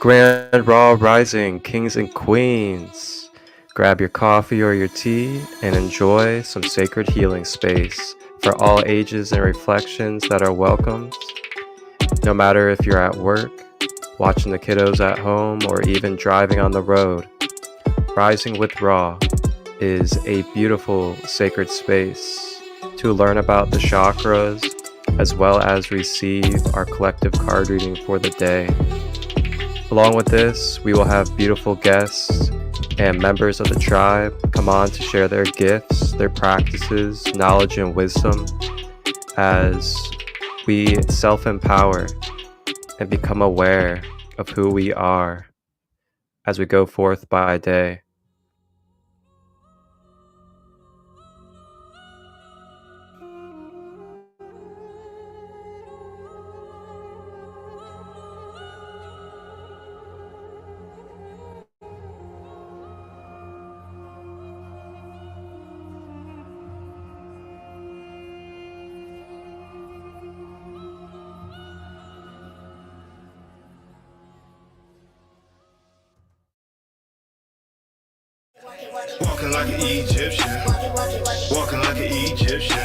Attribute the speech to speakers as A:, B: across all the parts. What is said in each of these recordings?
A: Grand Raw Rising, kings and queens. Grab your coffee or your tea and enjoy some sacred healing space for all ages and reflections that are welcomed. No matter if you're at work, watching the kiddos at home, or even driving on the road, Rising with Raw is a beautiful sacred space to learn about the chakras as well as receive our collective card reading for the day. Along with this, we will have beautiful guests and members of the tribe come on to share their gifts, their practices, knowledge, and wisdom as we self-empower and become aware of who we are as we go forth by day.
B: Walking like an Egyptian, walking like an Egyptian,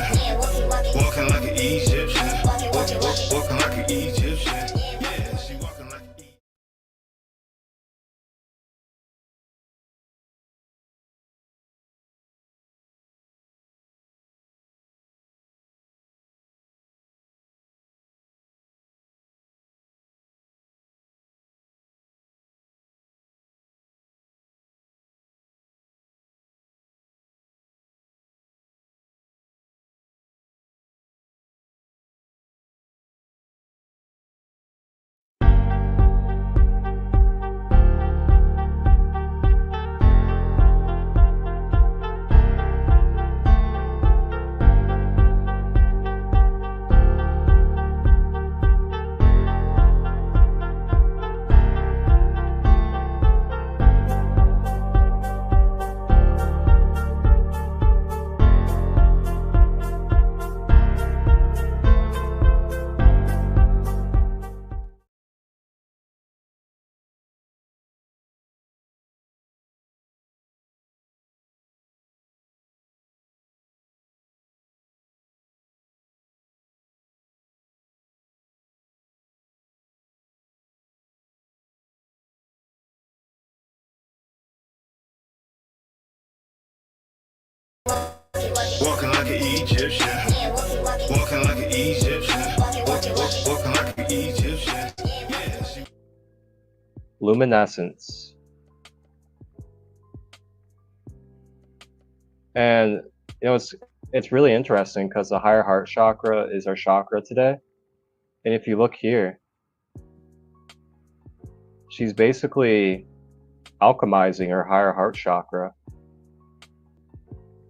B: walking like an Egyptian, walking like an Egyptian. Yeah, she walking like an Egyptian. Walking like an Egyptian, walking like an Egyptian, walking like an Egyptian. Yeah, she...
A: Luminescence. And it's really interesting because the higher heart chakra is our chakra today. And if you look here, she's basically alchemizing her higher heart chakra.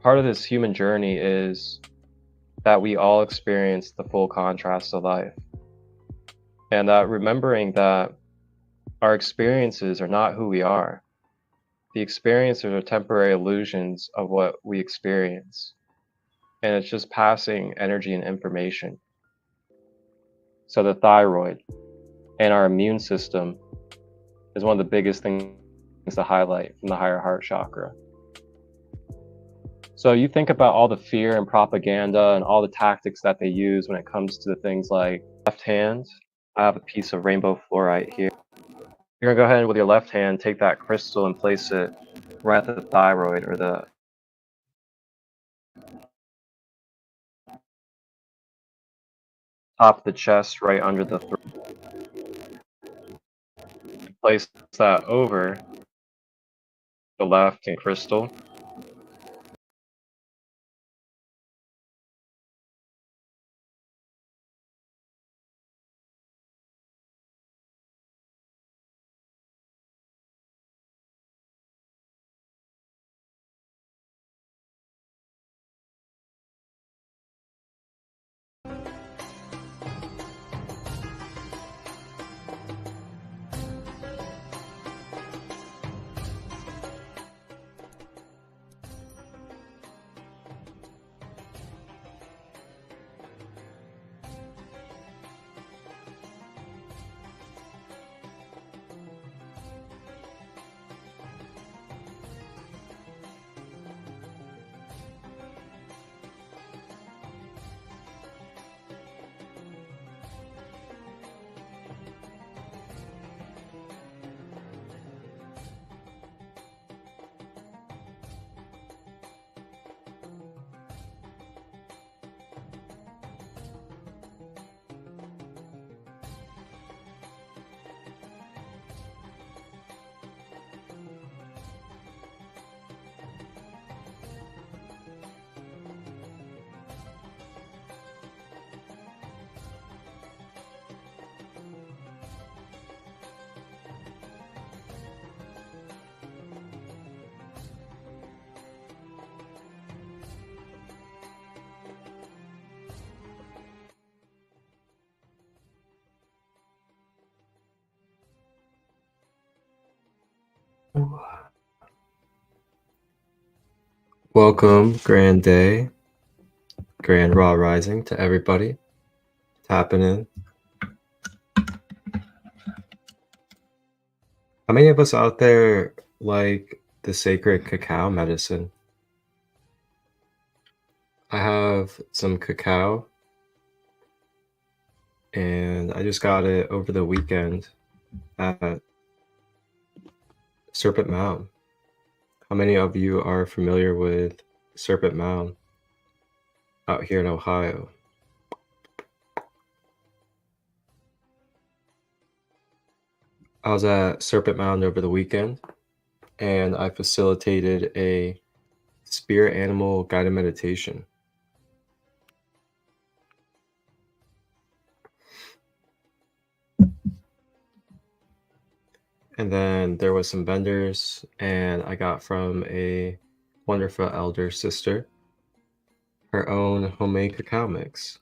A: Part of this human journey is that we all experience the full contrast of life. And remembering that our experiences are not who we are. The experiences are temporary illusions of what we experience. And it's just passing energy and information. So the thyroid and our immune system is one of the biggest things to highlight from the higher heart chakra. So you think about all the fear and propaganda and all the tactics that they use when it comes to things like left hand. I have a piece of rainbow fluorite here. You're gonna go ahead and with your left hand, take that crystal and place it right at the thyroid or the top of the chest, right under the throat. Place that over the left and crystal. Welcome, Grand Day, Grand Raw Rising to everybody. Tapping in. How many of us out there like the sacred cacao medicine? I have some cacao, and I just got it over the weekend at Serpent Mound. How many of you are familiar with Serpent Mound out here in Ohio? I was at Serpent Mound over the weekend, and I facilitated a spirit animal guided meditation. And then there was some vendors, and I got from a wonderful elder sister her own homemade cacao mix.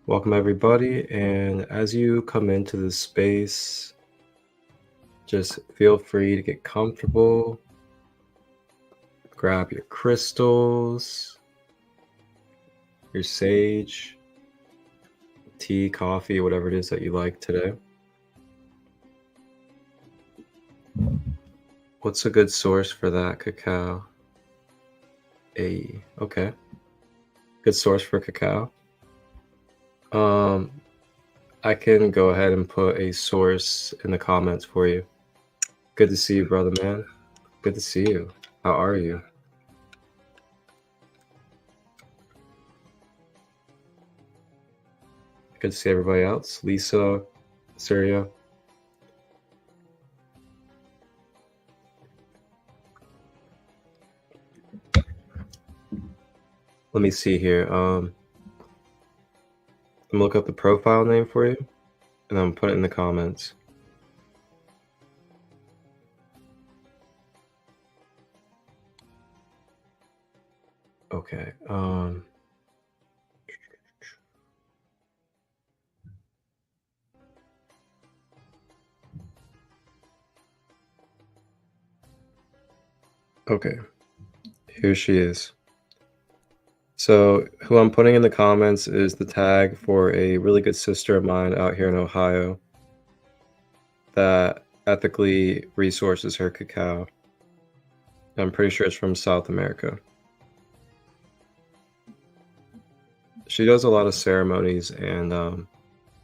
A: Welcome everybody, and as you come into this space, just feel free to get comfortable. Grab your crystals, your sage, tea, coffee, whatever it is that you like today. What's a good source for that cacao? Okay. Good source for cacao. I can go ahead and put a source in the comments for you. Good to see you, brother man. Good to see you. How are you? Good to see everybody else. Lisa, Suryaa. Let me see here. I'm gonna look up the profile name for you, and I'm gonna put it in the comments. Okay. Okay. Here she is. So who I'm putting in the comments is the tag for a really good sister of mine out here in Ohio that ethically resources her cacao. I'm pretty sure it's from South America. She does a lot of ceremonies and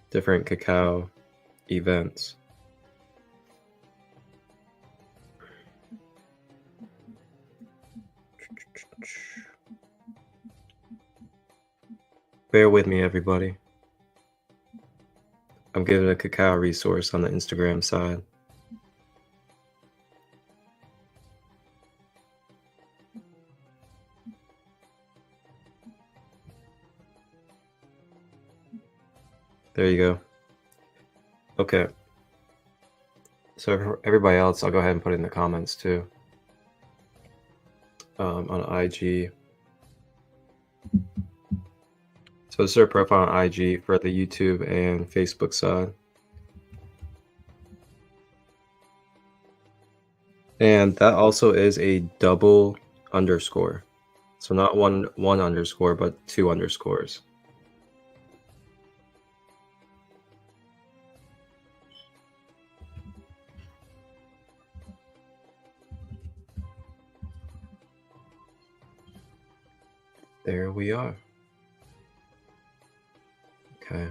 A: different cacao events. Bear with me, everybody. I'm giving a cacao resource on the Instagram side. There you go. Okay. So for everybody else, I'll go ahead and put it in the comments too. On IG. So this is her profile on IG for the YouTube and Facebook side. And that also is a double underscore. So not one underscore, but 2 underscores. There we are. Okay.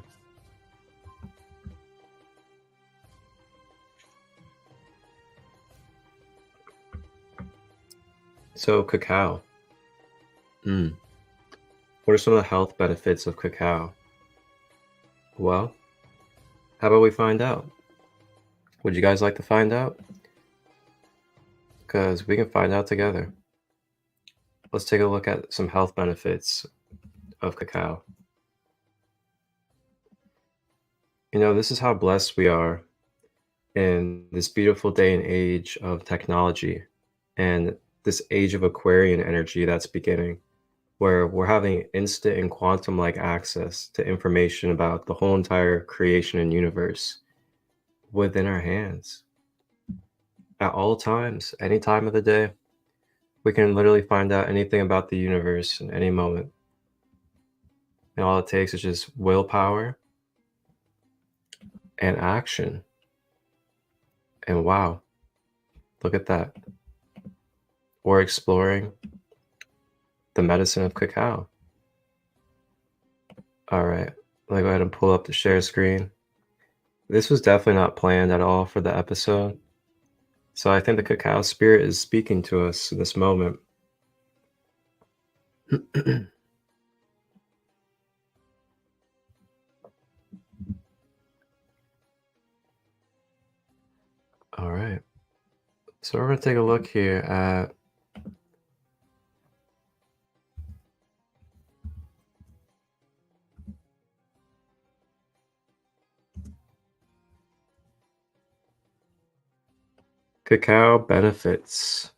A: So cacao. What are some of the health benefits of cacao? Well, how about we find out? Would you guys like to find out? Because we can find out together. Let's take a look at some health benefits of cacao. You know, this is how blessed we are in this beautiful day and age of technology and this age of Aquarian energy that's beginning, where we're having instant and quantum-like access to information about the whole entire creation and universe within our hands. At all times, any time of the day, we can literally find out anything about the universe in any moment. And all it takes is just willpower and action. And wow, look at that. We're exploring the medicine of cacao. All right, let me go ahead and pull up the share screen. This was definitely not planned at all for the episode. So I think the cacao spirit is speaking to us in this moment. All right. So we're going to take a look here at cacao benefits.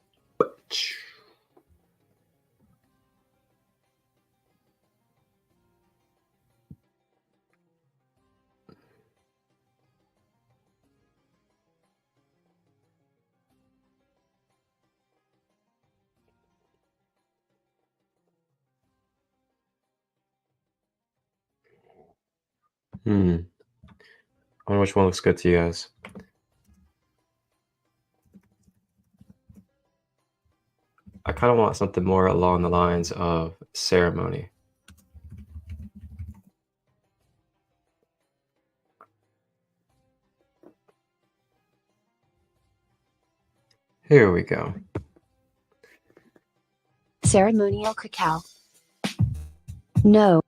A: I wonder which one looks good to you guys. I kind of want something more along the lines of ceremony. Here we go.
C: Ceremonial cacao. No,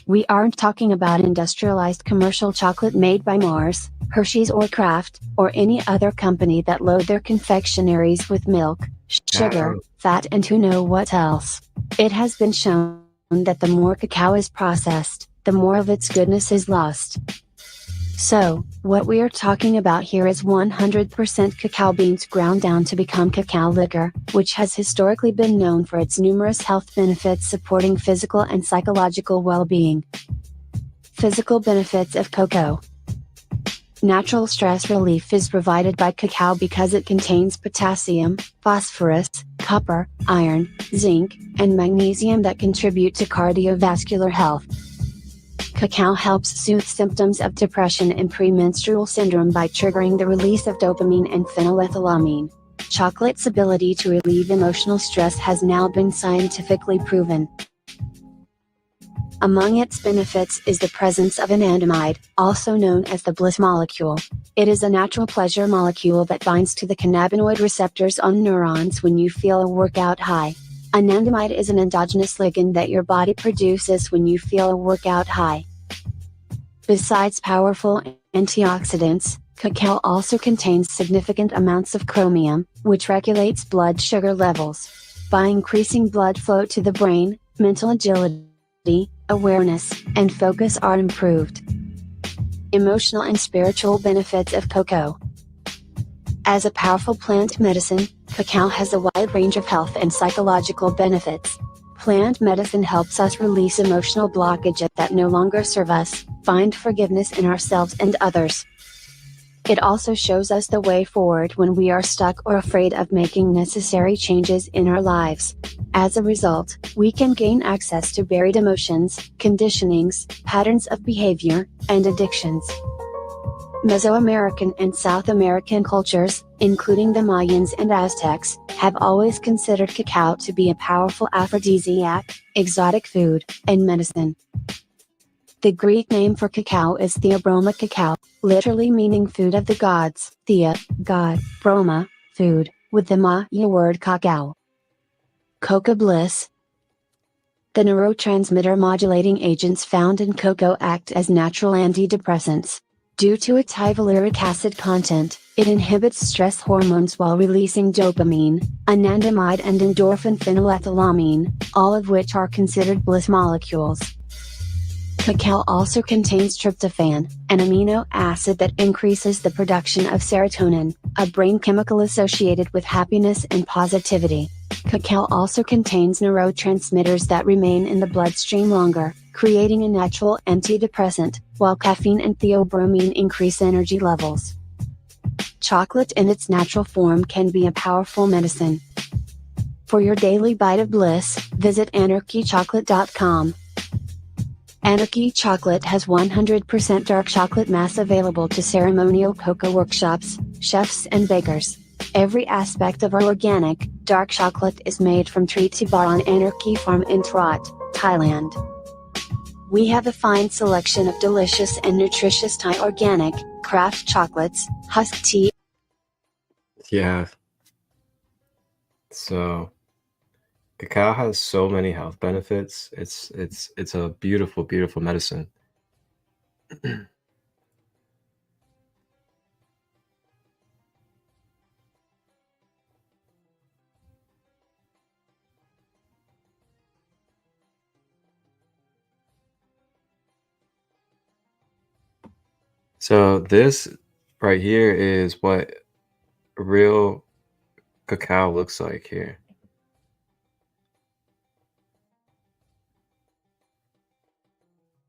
C: we aren't talking about industrialized commercial chocolate made by Mars, Hershey's or Kraft, or any other company that load their confectionaries with milk, sugar, fat and who knows what else. It has been shown that the more cacao is processed, the more of its goodness is lost. So, what we are talking about here is 100% cacao beans ground down to become cacao liquor, which has historically been known for its numerous health benefits supporting physical and psychological well-being. Physical benefits of cocoa. Natural stress relief is provided by cacao because it contains potassium, phosphorus, copper, iron, zinc, and magnesium that contribute to cardiovascular health. Cacao helps soothe symptoms of depression and premenstrual syndrome by triggering the release of dopamine and phenylethylamine. Chocolate's ability to relieve emotional stress has now been scientifically proven. Among its benefits is the presence of anandamide, also known as the bliss molecule. It is a natural pleasure molecule that binds to the cannabinoid receptors on neurons when you feel a workout high. Anandamide is an endogenous ligand that your body produces when you feel a workout high. Besides powerful antioxidants, cacao also contains significant amounts of chromium, which regulates blood sugar levels. By increasing blood flow to the brain, mental agility, awareness, and focus are improved. Emotional and spiritual benefits of cocoa. As a powerful plant medicine, cacao has a wide range of health and psychological benefits. Plant medicine helps us release emotional blockages that no longer serve us, find forgiveness in ourselves and others. It also shows us the way forward when we are stuck or afraid of making necessary changes in our lives. As a result, we can gain access to buried emotions, conditionings, patterns of behavior, and addictions. Mesoamerican and South American cultures, including the Mayans and Aztecs, have always considered cacao to be a powerful aphrodisiac, exotic food, and medicine. The Greek name for cacao is theobroma cacao, literally meaning food of the gods, thea, god, broma, food, with the Maya word cacao. Coca bliss. The neurotransmitter modulating agents found in cocoa act as natural antidepressants. Due to its high valeric acid content, it inhibits stress hormones while releasing dopamine, anandamide and endorphin phenylethylamine, all of which are considered bliss molecules. Cacao also contains tryptophan, an amino acid that increases the production of serotonin, a brain chemical associated with happiness and positivity. Cacao also contains neurotransmitters that remain in the bloodstream longer, creating a natural antidepressant, while caffeine and theobromine increase energy levels. Chocolate in its natural form can be a powerful medicine. For your daily bite of bliss, visit anarchychocolate.com. Anarchy Chocolate has 100% dark chocolate mass available to ceremonial cocoa workshops, chefs and bakers. Every aspect of our organic, dark chocolate is made from tree to bar on Anarchy Farm in Trot, Thailand. We have a fine selection of delicious and nutritious Thai organic, craft chocolates, husk tea.
A: Yeah. So cacao has so many health benefits. It's a beautiful, beautiful medicine. So this right here is what real cacao looks like here.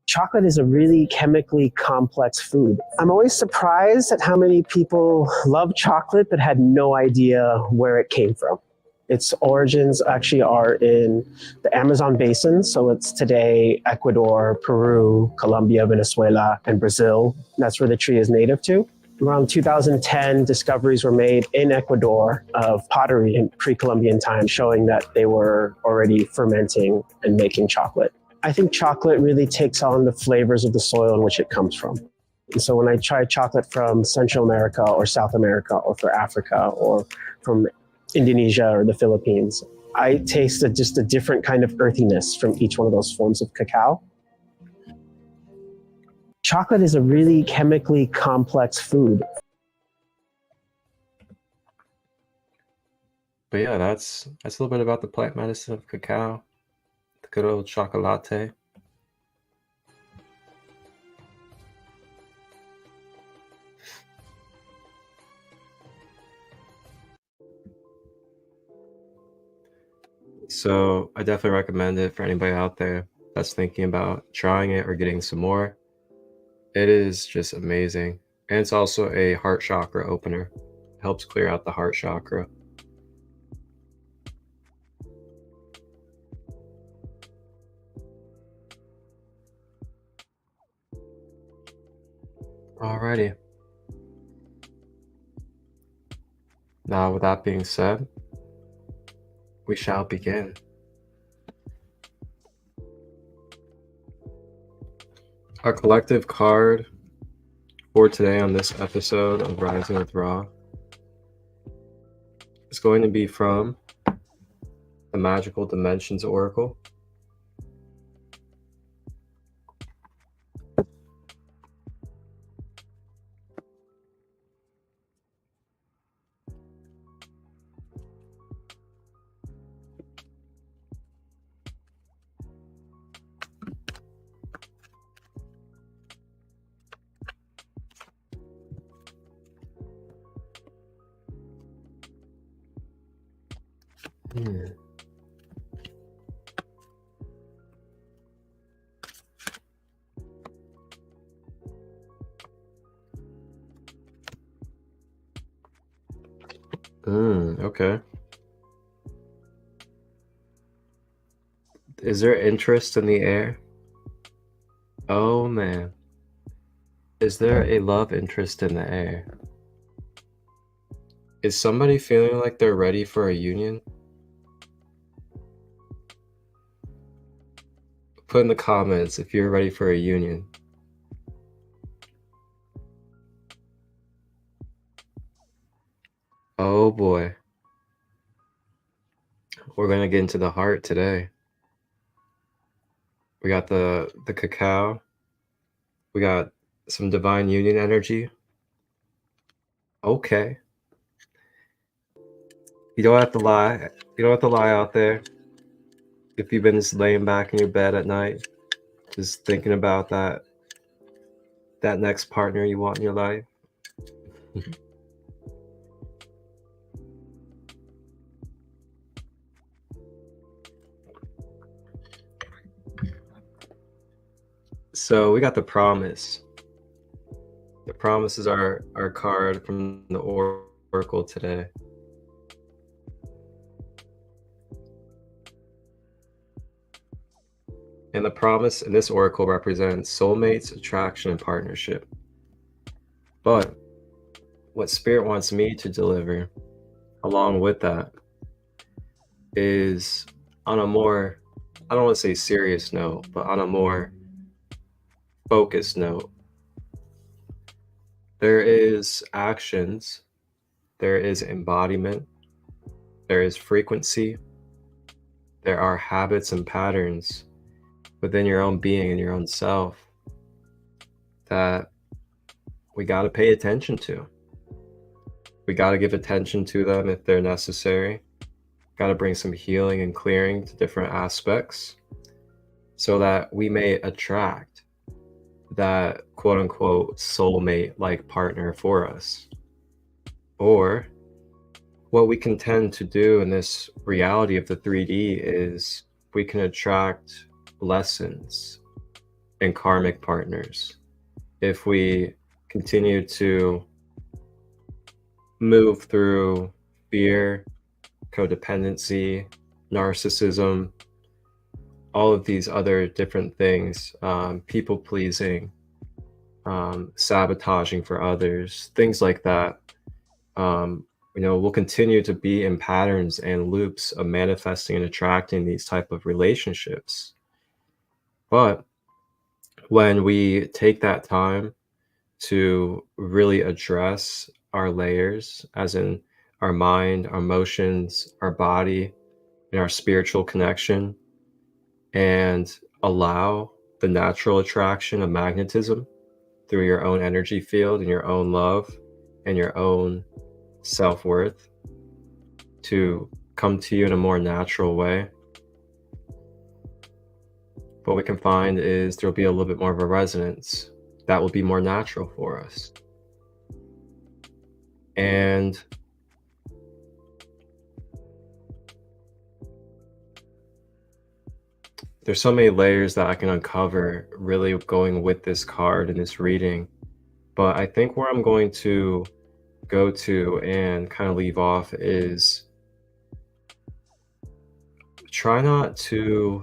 D: Chocolate is a really chemically complex food. I'm always surprised at how many people love chocolate but had no idea where it came from. Its origins actually are in the Amazon basin, so it's today Ecuador, Peru, Colombia, Venezuela, and Brazil. That's where the tree is native to. Around 2010, discoveries were made in Ecuador of pottery in pre-Columbian times, showing that they were already fermenting and making chocolate. I think chocolate really takes on the flavors of the soil in which it comes from. And so when I try chocolate from Central America or South America or from Africa or from Indonesia or the Philippines, I taste just a different kind of earthiness from each one of those forms of cacao. Chocolate is a really chemically complex food.
A: But yeah, that's a little bit about the plant medicine of cacao, the good old chocolate. So I definitely recommend it for anybody out there that's thinking about trying it or getting some more. It is just amazing. And it's also a heart chakra opener. It helps clear out the heart chakra. Alrighty. Now, with that being said, we shall begin. Our collective card for today on this episode of Rising with Ra is going to be from the Magical Dimensions Oracle. Okay. Is there interest in the air? Oh man. Is there a love interest in the air? Is somebody feeling like they're ready for a union? Put in the comments if you're ready for a union. Oh boy. We're gonna get into the heart today. We got the cacao. We got some divine union energy. Okay. You don't have to lie. You don't have to lie out there. If you've been just laying back in your bed at night, just thinking about that next partner you want in your life. So we got the promise. The promise is our card from the oracle today. And the promise in this oracle represents soulmates, attraction, and partnership. But what Spirit wants me to deliver along with that is on a more, I don't want to say serious note, but on a more focused note. There is actions, there is embodiment, there is frequency, there are habits and patterns within your own being and your own self that we got to pay attention to. We got to give attention to them if they're necessary. Got to bring some healing and clearing to different aspects so that we may attract that quote unquote soulmate like partner for us. Or what we can tend to do in this reality of the 3D is we can attract lessons and karmic partners if we continue to move through fear, codependency, narcissism, all of these other different things, people pleasing, sabotaging for others, things like that. We'll continue to be in patterns and loops of manifesting and attracting these type of relationships. But when we take that time to really address our layers, as in our mind, our emotions, our body, and our spiritual connection, and allow the natural attraction of magnetism through your own energy field and your own love and your own self-worth to come to you in a more natural way, what we can find is there'll be a little bit more of a resonance that will be more natural for us. And there's so many layers that I can uncover really going with this card and this reading. But I think where I'm going to go to and kind of leave off is try not to,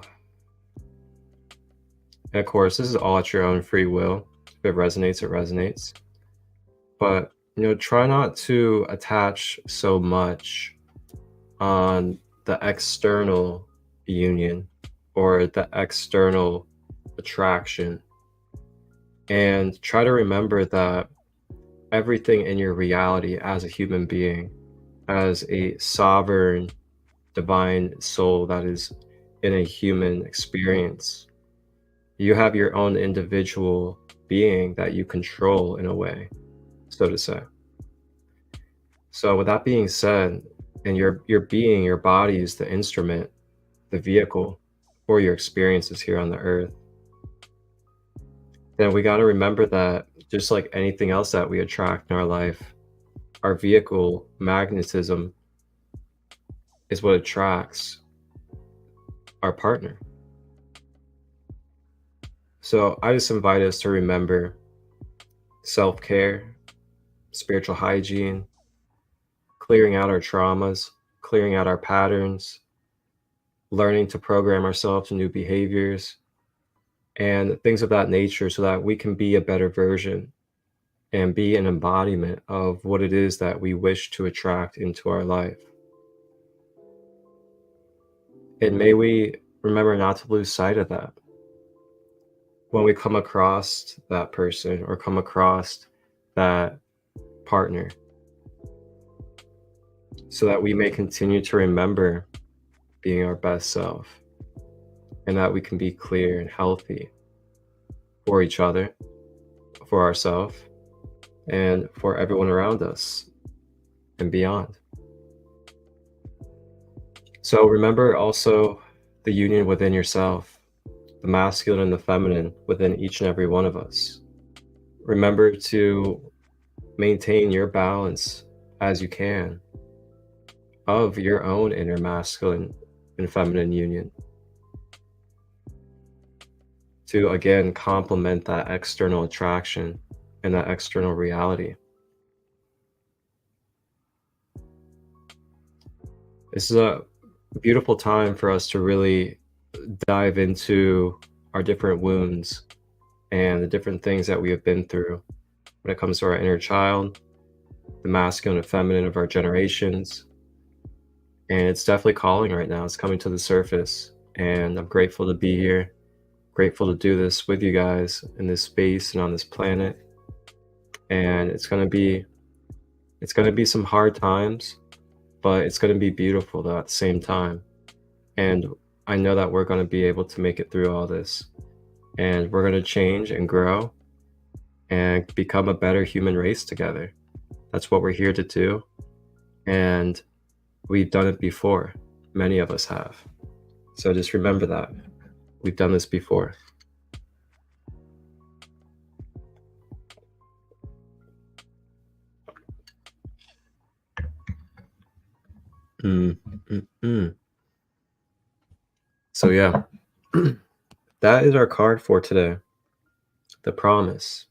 A: and of course, this is all at your own free will. If it resonates, it resonates. But, try not to attach so much on the external union or the external attraction. And try to remember that everything in your reality as a human being, as a sovereign, divine soul that is in a human experience, you have your own individual being that you control in a way, so to say. So with that being said, and your being, your body is the instrument, the vehicle for your experiences here on the earth, then we got to remember that just like anything else that we attract in our life, our vehicle, magnetism, is what attracts our partner. So I just invite us to remember self-care, spiritual hygiene, clearing out our traumas, clearing out our patterns, learning to program ourselves to new behaviors, and things of that nature so that we can be a better version and be an embodiment of what it is that we wish to attract into our life. And may we remember not to lose sight of that when we come across that person or come across that partner, so that we may continue to remember being our best self and that we can be clear and healthy for each other, for ourselves, and for everyone around us and beyond. So remember also the union within yourself, the masculine and the feminine within each and every one of us. Remember to maintain your balance as you can of your own inner masculine and feminine union, to again complement that external attraction and that external reality. This is a beautiful time for us to really dive into our different wounds and the different things that we have been through when it comes to our inner child, the masculine and feminine of our generations. And it's definitely calling right now. It's coming to the surface. And I'm grateful to be here, grateful to do this with you guys in this space and on this planet. And it's gonna be some hard times, but it's gonna be beautiful at the same time. And I know that we're gonna be able to make it through all this. And we're gonna change and grow and become a better human race together. That's what we're here to do. And we've done it before. Many of us have. So just remember that. We've done this before. So yeah, that is our card for today. The promise.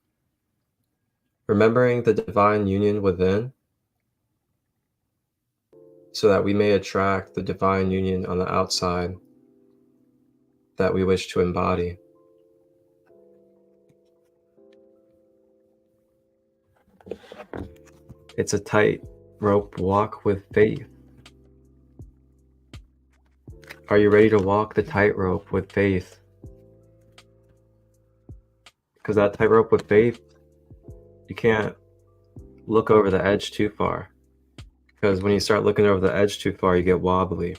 A: Remembering the divine union within, so that we may attract the divine union on the outside that we wish to embody. It's a tightrope walk with faith. Are you ready to walk the tightrope with faith? Because that tightrope with faith, you can't look over the edge too far. Because when you start looking over the edge too far, you get wobbly.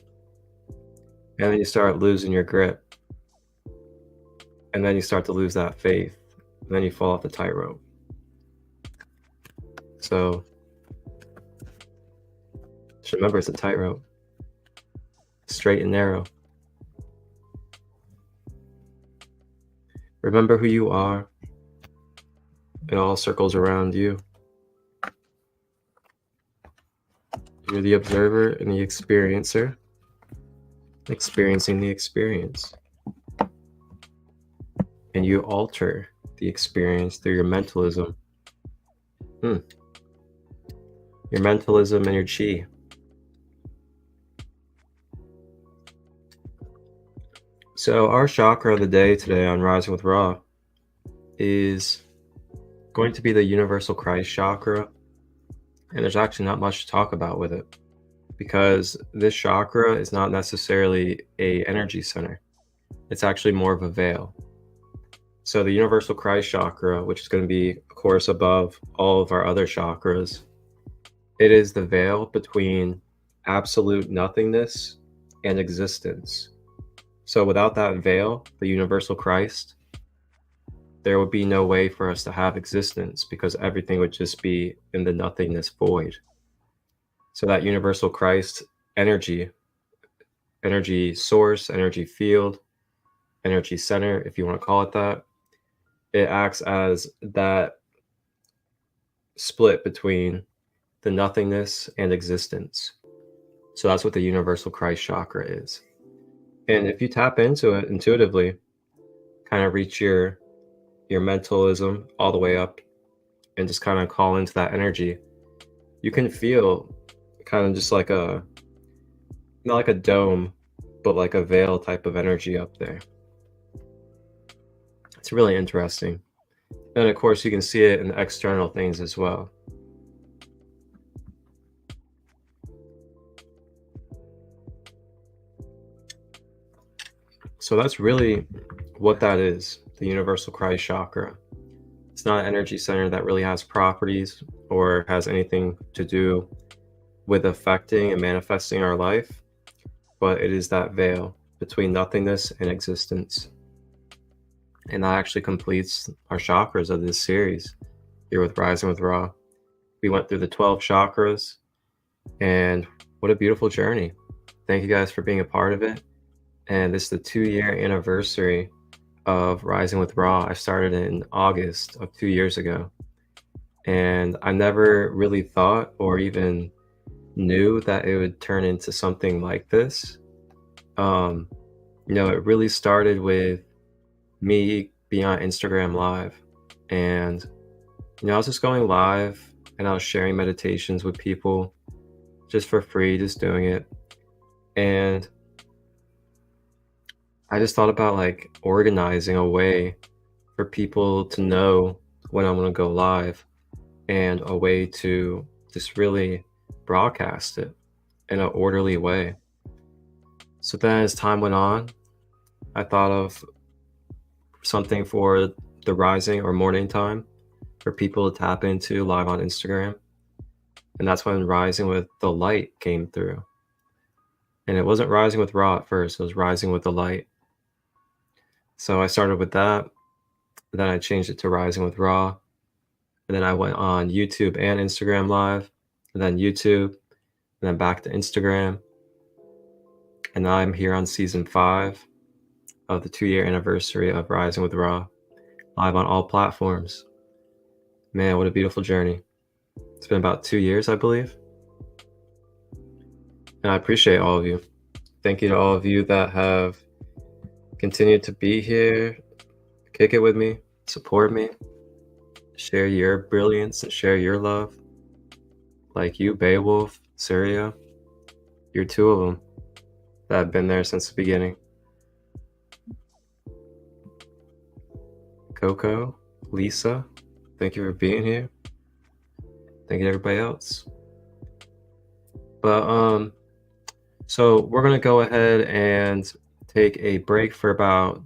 A: And then you start losing your grip. And then you start to lose that faith. And then you fall off the tightrope. So just remember, it's a tightrope. Straight and narrow. Remember who you are. It all circles around you. You're the observer and the experiencer, experiencing the experience. And you alter the experience through your mentalism. Your mentalism and your chi. So our chakra of the day today on Rising with Ra is going to be the universal Christ chakra. And there's actually not much to talk about with it, because this chakra is not necessarily a energy center. It's actually more of a veil. So the universal Christ chakra, which is going to be, of course, above all of our other chakras, it is the veil between absolute nothingness and existence. So without that veil, the universal Christ, there would be no way for us to have existence, because everything would just be in the nothingness void. So that universal Christ energy source, energy field, energy center, if you want to call it that, it acts as that split between the nothingness and existence. So that's what the universal Christ chakra is. And if you tap into it intuitively, kind of reach your mentalism all the way up and just kind of call into that energy, you can feel kind of just like not like a dome, but like a veil type of energy up there. It's really interesting. And of course, you can see it in external things as well. So that's really what that is, the universal Christ chakra. It's not an energy center that really has properties or has anything to do with affecting and manifesting our life, but it is that veil between nothingness and existence. And that actually completes our chakras of this series here with Rising with Ra. We went through the 12 chakras, and what a beautiful journey. Thank you guys for being a part of it. And this is the 2-year anniversary of Rising with Ra. I started in August of 2 years ago. And I never really thought or even knew that it would turn into something like this. It really started with me be on Instagram Live. And, I was just going live and I was sharing meditations with people just for free, just doing it. And I just thought about like organizing a way for people to know when I'm going to go live and a way to just really broadcast it in an orderly way. So then as time went on, I thought of something for the rising or morning time for people to tap into live on Instagram. And that's when Rising with the Light came through. And it wasn't Rising with Raw at first, it was Rising with the Light. So I started with that. Then I changed it to Rising with Raw. And then I went on YouTube and Instagram Live, and then YouTube, and then back to Instagram. And now I'm here on season 5 of the 2-year anniversary of Rising with Raw, live on all platforms. Man, what a beautiful journey. It's been about 2 years, I believe. And I appreciate all of you. Thank you to all of you that have continued to be here, kick it with me, support me, share your brilliance and share your love. Like you, Beowulf, Suryaa, you're 2 of them that have been there since the beginning. Coco, Lisa, thank you for being here. Thank you to everybody else. But so we're gonna go ahead and take a break for about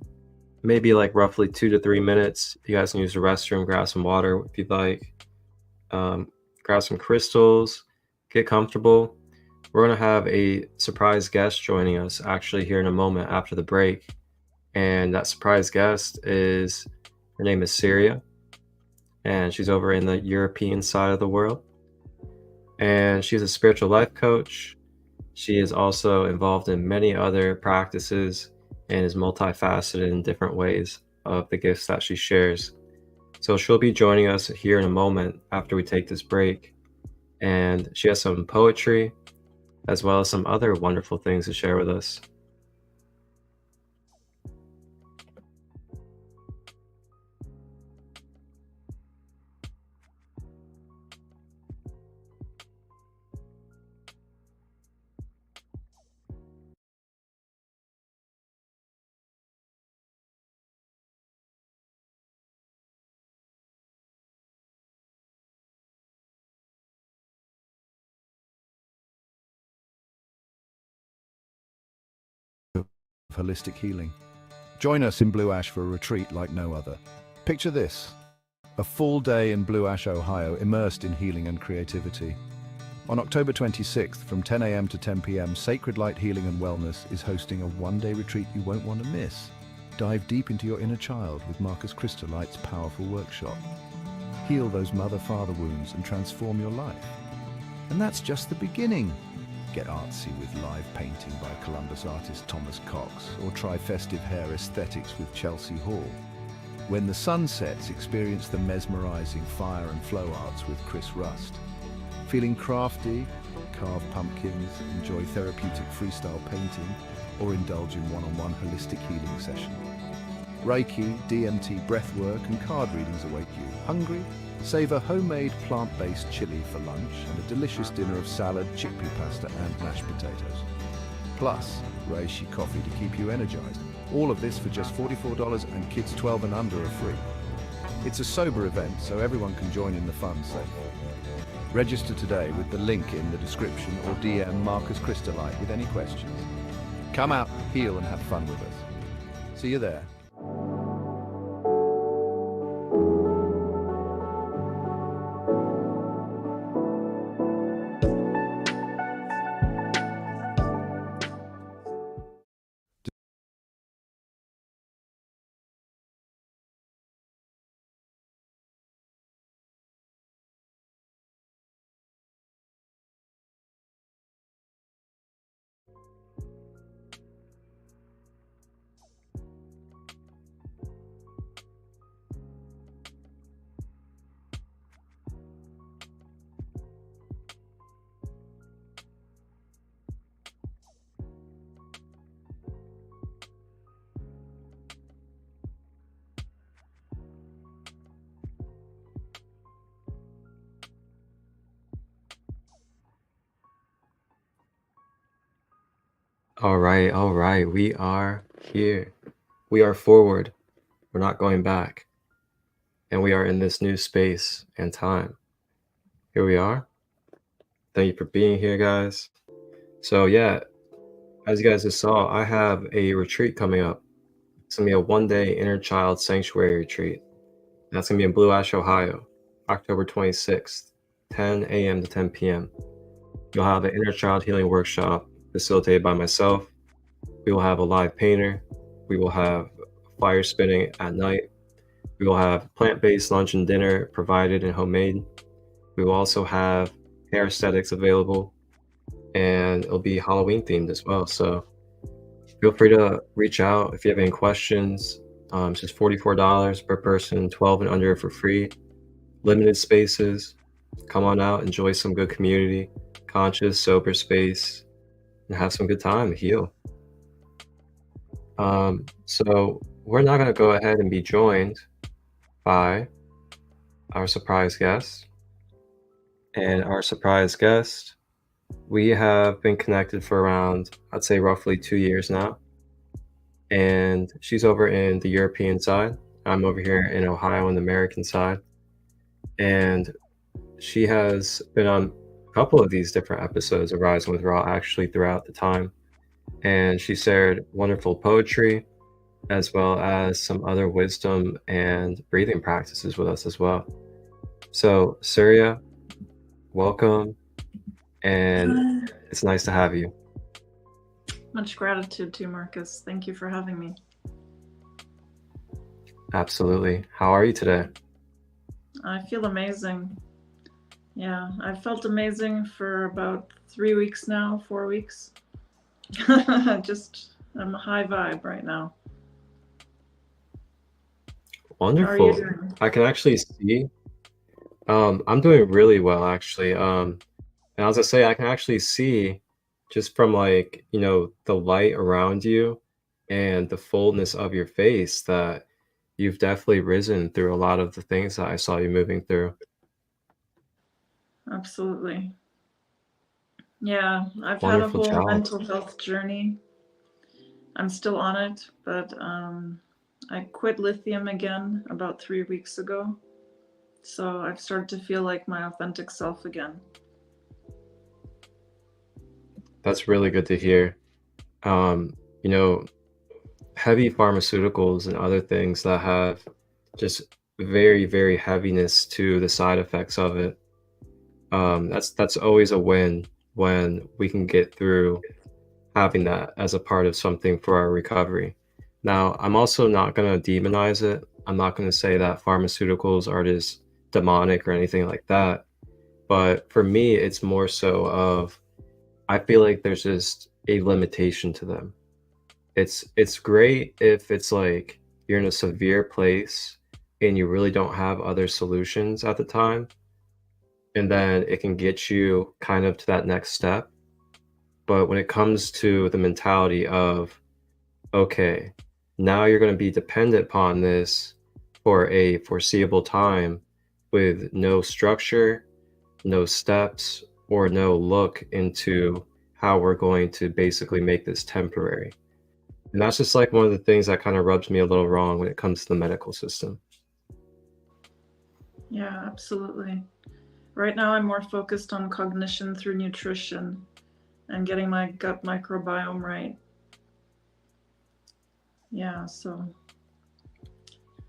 A: maybe like roughly 2 to 3 minutes. You guys can use the restroom, grab some water if you'd like, grab some crystals, get comfortable. We're gonna have a surprise guest joining us actually here in a moment after the break. And that surprise guest is, her name is Suryaa, and she's over in the European side of the world. And she's a spiritual life coach. She is also involved in many other practices and is multifaceted in different ways of the gifts that she shares. So she'll be joining us here in a moment after we take this break. And she has some poetry as well as some other wonderful things to share with us.
E: Of holistic healing. Join us in Blue Ash for a retreat like no other. Picture this: a full day in Blue Ash, Ohio, immersed in healing and creativity. On October 26th, from 10 a.m. to 10 p.m., Sacred Light Healing and Wellness is hosting a one-day retreat you won't want to miss. Dive deep into your inner child with Marcus Krystal's powerful workshop. Heal those mother-father wounds and transform your life. And that's just the beginning. Get artsy with live painting by Columbus artist Thomas Cox, or try festive hair aesthetics with Chelsea Hall. When the sun sets, experience the mesmerizing fire and flow arts with Chris Rust. Feeling crafty? Carve pumpkins, enjoy therapeutic freestyle painting, or indulge in one-on-one holistic healing session. Reiki, DMT, breathwork, and card readings await you. Hungry? Savor homemade plant-based chili for lunch and a delicious dinner of salad, chickpea pasta, and mashed potatoes. Plus, reishi coffee to keep you energized. All of this for just $44, and kids 12 and under are free. It's a sober event, so everyone can join in the fun safe. Register today with the link in the description or DM Marcus Krystal with any questions. Come out, heal, and have fun with us. See you there.
A: All right. We are here. We are forward. We're not going back. And we are in this new space and time. Here we are. Thank you for being here, guys. So, yeah, as you guys just saw, I have a retreat coming up. It's going to be a 1-day inner child sanctuary retreat. That's going to be in Blue Ash, Ohio, October 26th, 10 a.m. to 10 p.m. You'll have an inner child healing workshop facilitated by myself. We will have a live painter. We will have fire spinning at night. We will have plant-based lunch and dinner provided and homemade. We will also have hair aesthetics available, and it'll be Halloween themed as well. So feel free to reach out if you have any questions. It's just $44 per person, 12 and under for free. Limited spaces. Come on out, enjoy some good community, conscious, sober space, and have some good time, heal. So we're now going to go ahead and be joined by our surprise guest. And our surprise guest, we have been connected for around, I'd say roughly 2 years now. And she's over in the European side. I'm over here in Ohio on the American side. And she has been on a couple of these different episodes of Rising with Raw actually throughout the time. And she shared wonderful poetry as well as some other wisdom and breathing practices with us as well. So, Suryaa, welcome, and it's nice to have you.
F: Much gratitude to you, Marcus. Thank you for having me.
A: Absolutely. How are you today?
F: I feel amazing. Yeah, I've felt amazing for about 3 weeks now, 4 weeks. I'm a high vibe right now.
A: Wonderful.
F: How are you doing?
A: I can actually see. I'm doing really well, actually. And as I say, I can actually see just from like, the light around you and the fullness of your face that you've definitely risen through a lot of the things that I saw you moving through.
F: Absolutely. Yeah, I've had a
A: Wonderful
F: whole
A: job.
F: mental health journey. I'm still on it, but I quit lithium again about 3 weeks ago. So I've started to feel like my authentic self again.
A: That's really good to hear. You know, heavy pharmaceuticals and other things that have just very, very heaviness to the side effects of it. That's always a win when we can get through having that as a part of something for our recovery. Now, I'm also not going to demonize it. I'm not going to say that pharmaceuticals are just demonic or anything like that. But for me, it's more so of I feel like there's just a limitation to them. It's great if it's like you're in a severe place and you really don't have other solutions at the time, and then it can get you kind of to that next step. But when it comes to the mentality of, okay, now you're going to be dependent upon this for a foreseeable time with no structure, no steps, or no look into how we're going to basically make this temporary. And that's just like one of the things that kind of rubs me a little wrong when it comes to the medical system.
F: Yeah, absolutely. Right now, I'm more focused on cognition through nutrition and getting my gut microbiome right. Yeah,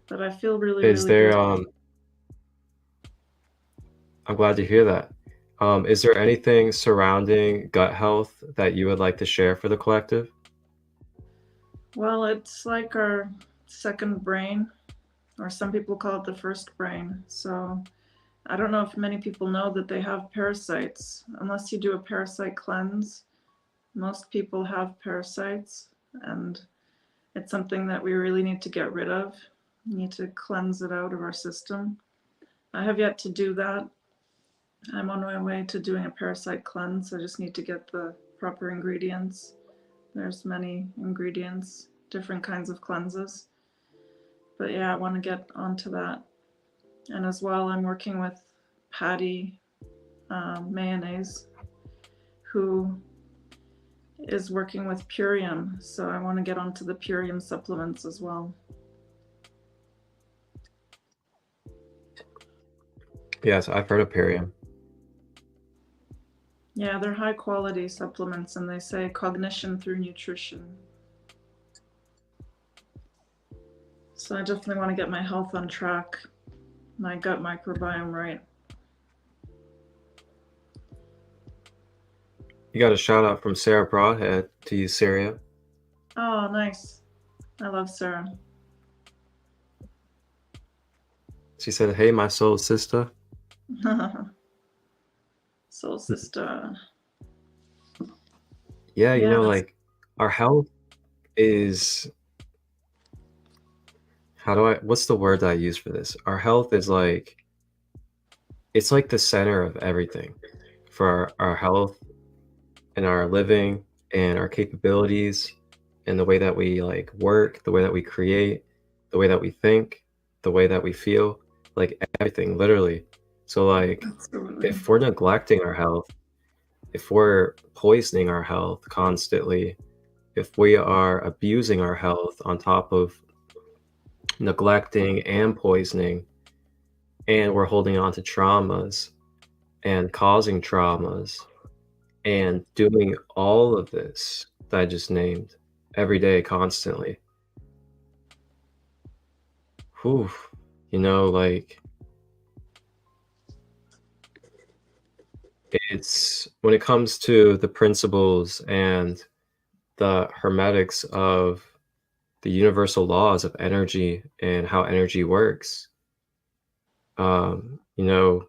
F: but I feel really,
A: Is
F: really
A: there,
F: good.
A: I'm glad to hear that. Is there anything surrounding gut health that you would like to share for the collective?
F: Well, it's like our second brain, or some people call it the first brain. So I don't know if many people know that they have parasites. Unless you do a parasite cleanse, most people have parasites, and it's something that we really need to get rid of. We need to cleanse it out of our system. I have yet to do that. I'm on my way to doing a parasite cleanse. I just need to get the proper ingredients. There's many ingredients, different kinds of cleanses. But yeah, I want to get onto that. And as well, I'm working with Patty Mayonnaise, who is working with Purium. So I want to get onto the Purium supplements as well.
A: Yes, I've heard of Purium.
F: Yeah, they're high quality supplements, and they say cognition through nutrition. So I definitely want to get my health on track, my gut microbiome right.
A: You got a shout out from Sarah Broadhead to you, Suryaa.
F: Oh, nice. I love Sarah.
A: She said, "Hey, my soul sister."
F: Soul sister.
A: Yeah, you know,
F: Yes.
A: like our health is, what's the word that I use for this? Our health is like, it's like the center of everything for our health and our living and our capabilities and the way that we like work, the way that we create, the way that we think, the way that we feel, like everything, literally. So like,
F: Absolutely.
A: if we're neglecting our health, if we're poisoning our health constantly, if we are abusing our health on top of neglecting and poisoning, and we're holding on to traumas and causing traumas and doing all of this that I just named every day, constantly. Whew, you know, like it's when it comes to the principles and the hermetics of the universal laws of energy and how energy works. You know,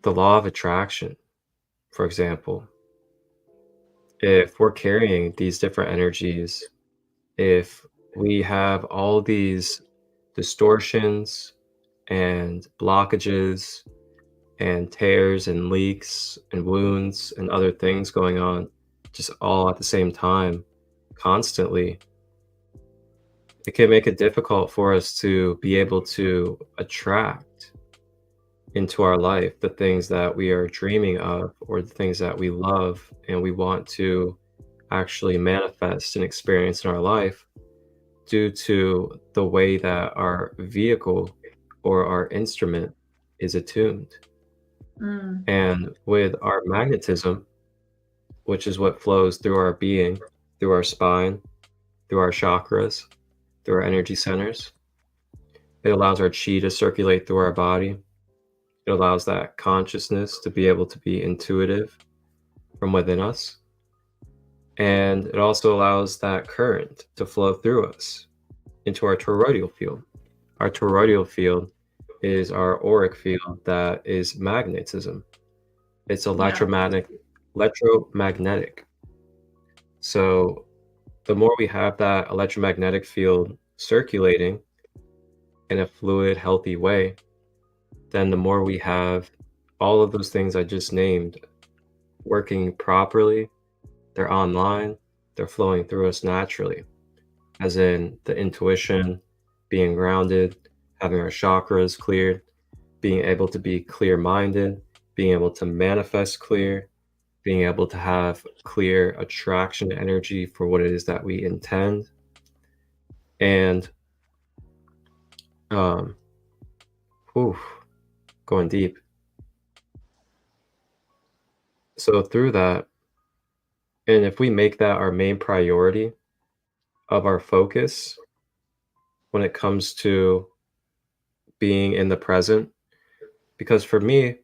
A: the law of attraction, for example, if we're carrying these different energies, if we have all these distortions and blockages and tears and leaks and wounds and other things going on, just all at the same time, constantly, it can make it difficult for us to be able to attract into our life the things that we are dreaming of or the things that we love and we want to actually manifest and experience in our life, due to the way that our vehicle or our instrument is attuned. And with our magnetism, which is what flows through our being, through our spine, through our chakras, through our energy centers, it allows our chi to circulate through our body. It allows that consciousness to be able to be intuitive from within us. And it also allows that current to flow through us into our toroidal field. Our toroidal field is our auric field that is magnetism. It's electromagnetic. So the more we have that electromagnetic field circulating in a fluid, healthy way, then the more we have all of those things I just named working properly, they're online, they're flowing through us naturally, as in the intuition, being grounded, having our chakras cleared, being able to be clear-minded, being able to manifest clear, being able to have clear attraction energy for what it is that we intend. And going deep. So through that, and if we make that our main priority of our focus when it comes to being in the present, because for me,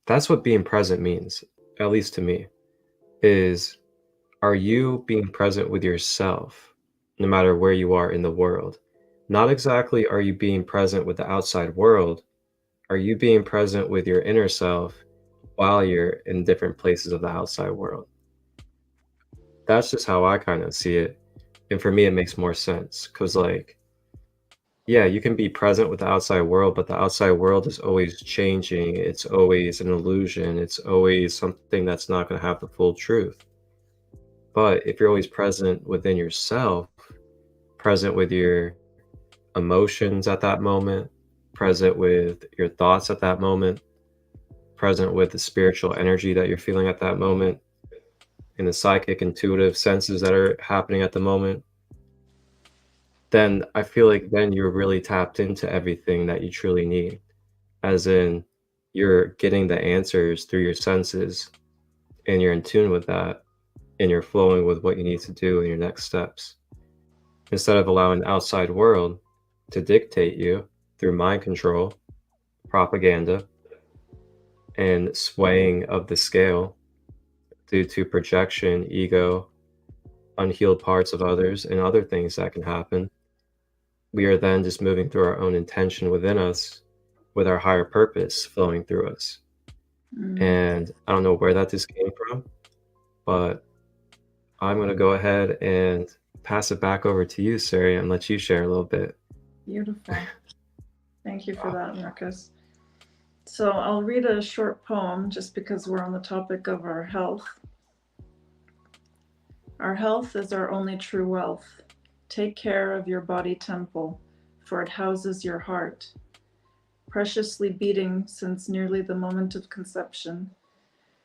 A: that's what being present means, at least to me, is, are you being present with yourself no matter where you are in the world? Not exactly are you being present with the outside world, are you being present with your inner self while you're in different places of the outside world? That's just how I kind of see it. And for me, it makes more sense because, like, yeah, you can be present with the outside world, but the outside world is always changing. It's always an illusion. It's always something that's not going to have the full truth. But if you're always present within yourself, present with your emotions at that moment, present with your thoughts at that moment, present with the spiritual energy that you're feeling at that moment, and the psychic intuitive senses that are happening at the moment, then I feel like then you're really tapped into everything that you truly need. As in, you're getting the answers through your senses, and you're in tune with that, and you're flowing with what you need to do in your next steps. Instead of allowing the outside world to dictate you through mind control, propaganda, and swaying of the scale due to projection, ego, unhealed parts of others, and other things that can happen. We are then just moving through our own intention within us with our higher purpose flowing through us. And I don't know where that just came from, but I'm going to go ahead and pass it back over to you, Suryaa, and let you share a little bit.
F: Beautiful. Thank you for that, Marcus. So I'll read a short poem just because we're on the topic of our health. Our health is our only true wealth. Take care of your body temple, for it houses your heart. Preciously beating since nearly the moment of conception,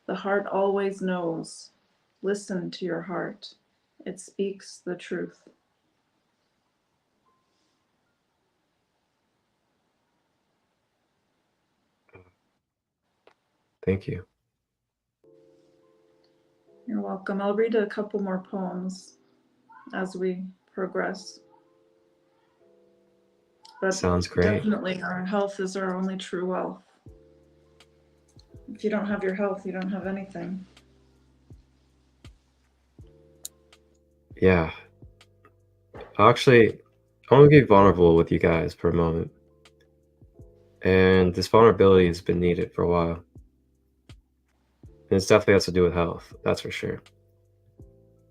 F: the heart always knows. Listen to your heart. It speaks the truth.
A: Thank you.
F: You're welcome. I'll read a couple more poems as we progress. But
A: Sounds great.
F: definitely our health is our only true wealth. If you don't have your health, you don't have anything.
A: Yeah. Actually, I want to be vulnerable with you guys for a moment. And this vulnerability has been needed for a while. And it's definitely has to do with health, that's for sure.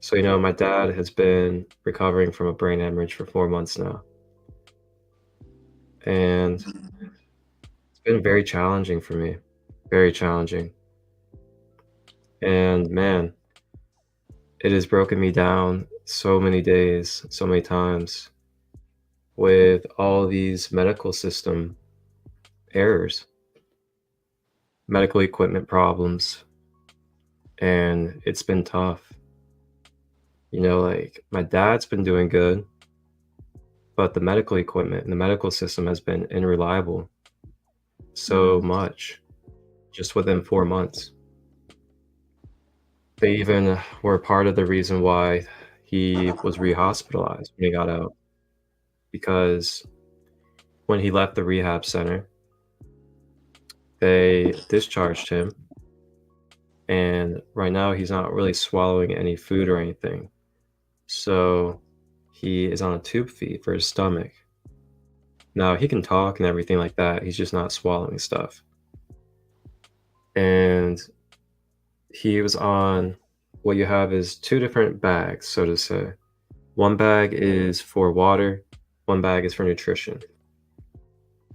A: So, my dad has been recovering from a brain hemorrhage for 4 months now. And it's been very challenging for me. Very challenging. And man, it has broken me down so many days, so many times with all these medical system errors, medical equipment problems, and it's been tough. Like my dad's been doing good, but the medical equipment and the medical system has been unreliable so much just within 4 months. They even were part of the reason why he was rehospitalized when he got out, because when he left the rehab center, they discharged him, and right now he's not really swallowing any food or anything. So he is on a tube feed for his stomach. Now he can talk and everything like that. He's just not swallowing stuff. And he was on what you have is 2 different bags, so to say. One bag is for water, one bag is for nutrition.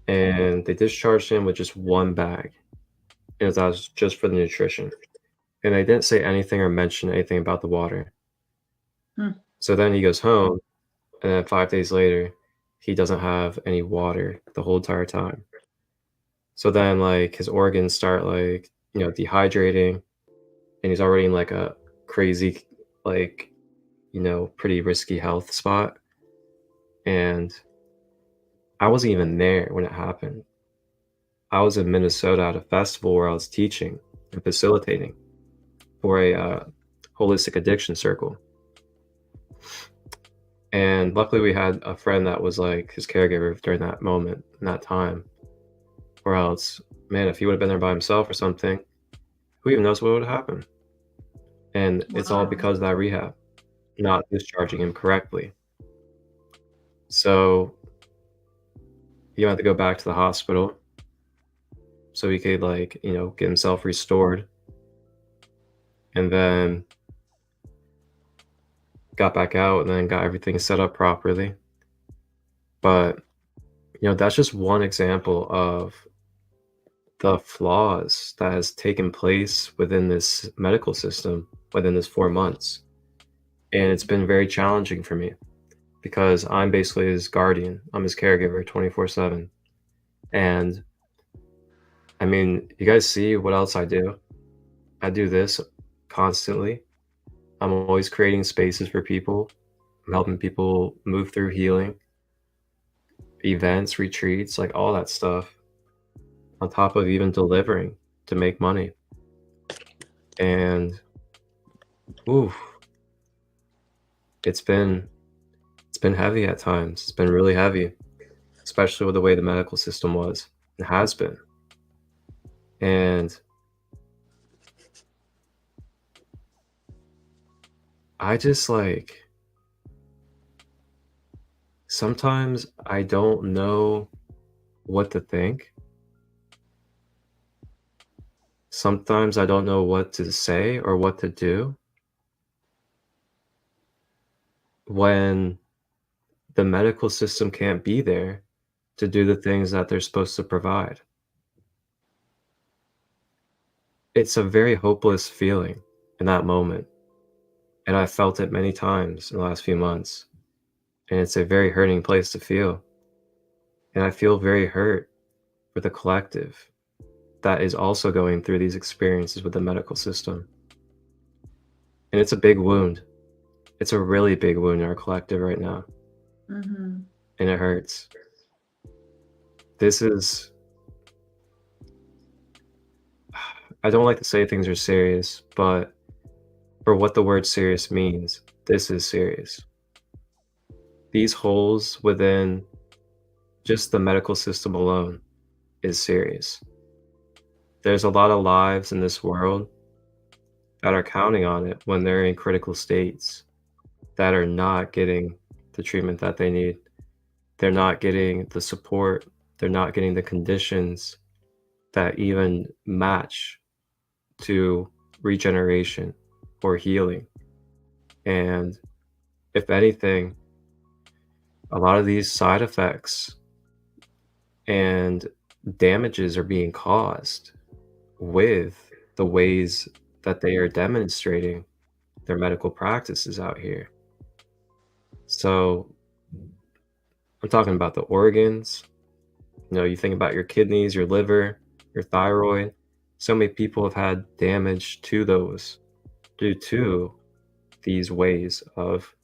A: And they discharged him with just one bag. And that was just for the nutrition. And they didn't say anything or mention anything about the water. So then he goes home, and then 5 days later, he doesn't have any water the whole entire time. So then like his organs start like, dehydrating, and he's already in like a crazy, like, pretty risky health spot. And I wasn't even there when it happened. I was in Minnesota at a festival where I was teaching and facilitating for a holistic addiction circle. And luckily we had a friend that was like his caregiver during that moment, in that time. Or else, man, if he would have been there by himself or something, who even knows what would have happened? And it's all because of that rehab, not discharging him correctly. So he had to go back to the hospital so he could like, get himself restored. And then got back out and then got everything set up properly. But, that's just one example of the flaws that has taken place within this medical system within this 4 months. And it's been very challenging for me because I'm basically his guardian. I'm his caregiver 24/7. And I mean, you guys see what else I do. I do this constantly. I'm always creating spaces for people. I'm helping people move through healing, events, retreats, like all that stuff, on top of even delivering to make money. And ooh, it's been heavy at times. It's been really heavy, especially with the way the medical system was and has been. And I just like, sometimes I don't know what to think. Sometimes I don't know what to say or what to do when the medical system can't be there to do the things that they're supposed to provide. It's a very hopeless feeling in that moment, and I felt it many times in the last few months, and it's a very hurting place to feel, and I feel very hurt for the collective that is also going through these experiences with the medical system. And it's a big wound. It's a really big wound in our collective right now,
F: Mm-hmm.
A: and it hurts. This is, I don't like to say things are serious, but for what the word serious means, this is serious. These holes within just the medical system alone is serious. There's a lot of lives in this world that are counting on it when they're in critical states, that are not getting the treatment that they need. They're not getting the support. They're not getting the conditions that even match to regeneration or healing. And if anything, a lot of these side effects and damages are being caused with the ways that they are demonstrating their medical practices out here. So I'm talking about the organs. You know, you think about your kidneys, your liver, your thyroid. So many people have had damage to those due to these ways of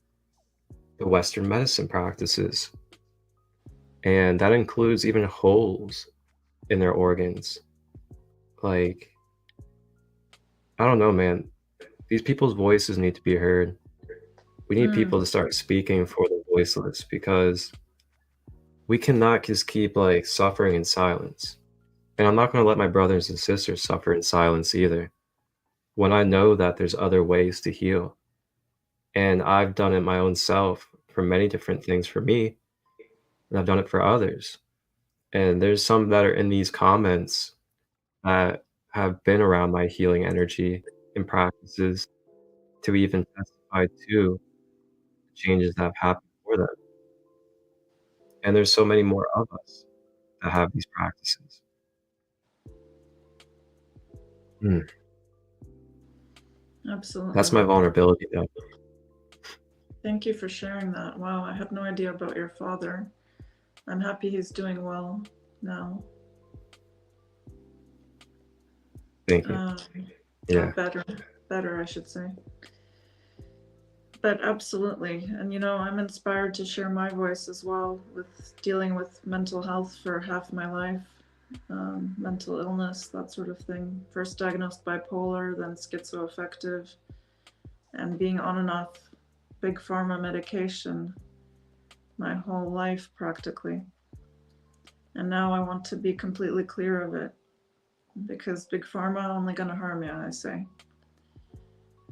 A: the Western medicine practices. And that includes even holes in their organs. Like, I don't know, man. These people's voices need to be heard. We need people to start speaking for the voiceless, because we cannot just keep like suffering in silence. And I'm not going to let my brothers and sisters suffer in silence either, when I know that there's other ways to heal. And I've done it my own self for many different things for me, and I've done it for others. And there's some that are in these comments that have been around my healing energy and practices to even testify to the changes that have happened for them. And there's so many more of us that have these practices. Mm, that's my
F: Absolutely.
A: vulnerability, though.
F: Thank you for sharing that. Wow, I had no idea about your father. I'm happy he's doing well now.
A: Thank you.
F: Or
A: Yeah.
F: better, I should say. But absolutely. And I'm inspired to share my voice as well with dealing with mental health for half my life, mental illness, that sort of thing. First diagnosed bipolar, then schizoaffective, and being on and off big pharma medication my whole life practically. And now I want to be completely clear of it, because big pharma only going to harm you, I say.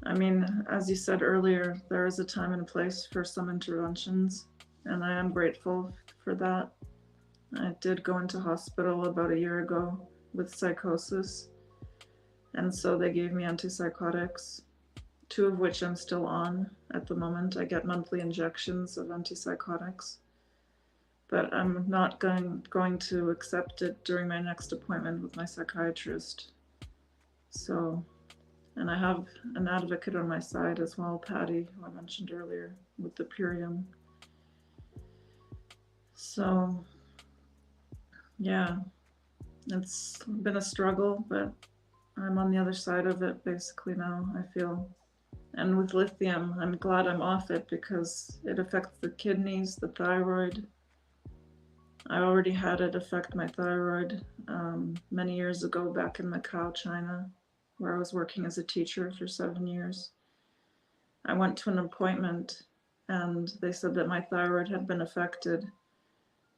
F: I mean, as you said earlier, there is a time and place for some interventions, and I am grateful for that. I did go into hospital about a year ago with psychosis, and so they gave me antipsychotics, 2 of which I'm still on at the moment. I get monthly injections of antipsychotics, but I'm not going to accept it during my next appointment with my psychiatrist. So, and I have an advocate on my side as well, Patty, who I mentioned earlier, with the Purium. So, yeah, it's been a struggle, but I'm on the other side of it basically now, I feel. And with lithium, I'm glad I'm off it because it affects the kidneys, the thyroid. I already had it affect my thyroid many years ago back in Macau, China, where I was working as a teacher for 7 years. I went to an appointment and they said that my thyroid had been affected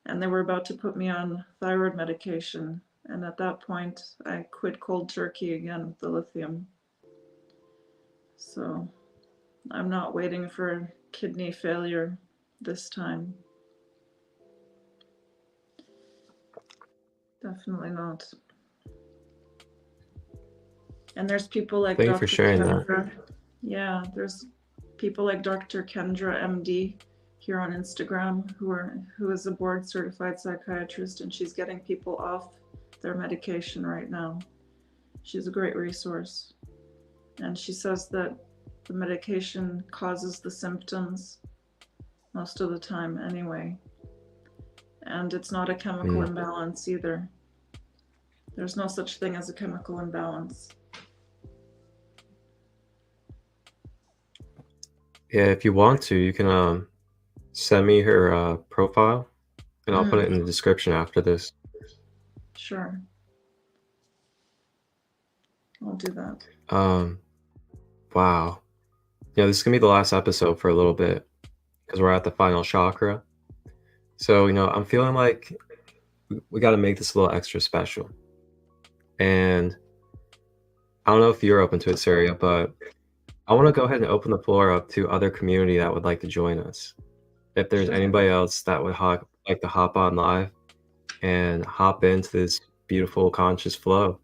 F: and they were about to put me on thyroid medication. And at that point, I quit cold turkey again with the lithium. So I'm not waiting for kidney failure this time. Definitely not. And there's people like
A: Thank you for
F: Dr.
A: sharing that.
F: Kendra. Yeah, there's people like Dr. Kendra, MD, here on Instagram who is a board certified psychiatrist, and she's getting people off their medication right now. She's a great resource. And she says that the medication causes the symptoms most of the time anyway. And it's not a chemical imbalance either. There's no such thing as a chemical imbalance.
A: Yeah, if you want to, you can send me her profile, and I'll put it in the description after this.
F: Sure. I'll do that.
A: Wow. Yeah, this is gonna be the last episode for a little bit because we're at the final chakra. So, I'm feeling like we got to make this a little extra special. And I don't know if you're open to it, Suryaa, but I want to go ahead and open the floor up to other community that would like to join us. If there's anybody else that would like to hop on live and hop into this beautiful conscious flow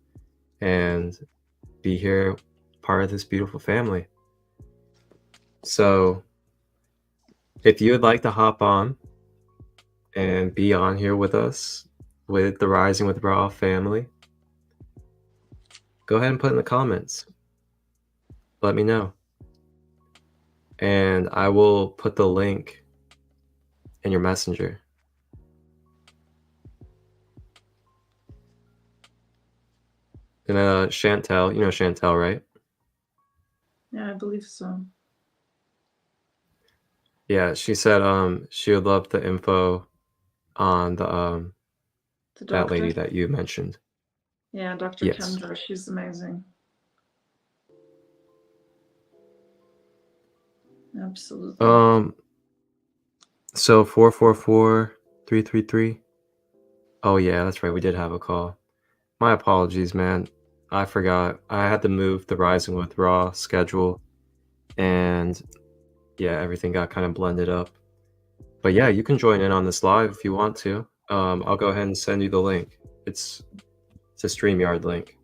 A: and be here, part of this beautiful family. So if you would like to hop on and be on here with us with the Rising with Ra family, go ahead and put in the comments. Let me know. And I will put the link in your messenger. And Chantel, you know Chantel, right?
F: Yeah, I believe so.
A: Yeah, she said she would love the info on the that lady that you mentioned.
F: Yeah, Dr.
A: Yes.
F: Kendra, she's amazing. Absolutely.
A: So 444-333. Oh yeah, that's right. We did have a call. My apologies, man. I forgot. I had to move the Rising with Raw schedule, and yeah, everything got kind of blended up. But yeah, you can join in on this live if you want to. I'll go ahead and send you the link. It's a StreamYard link.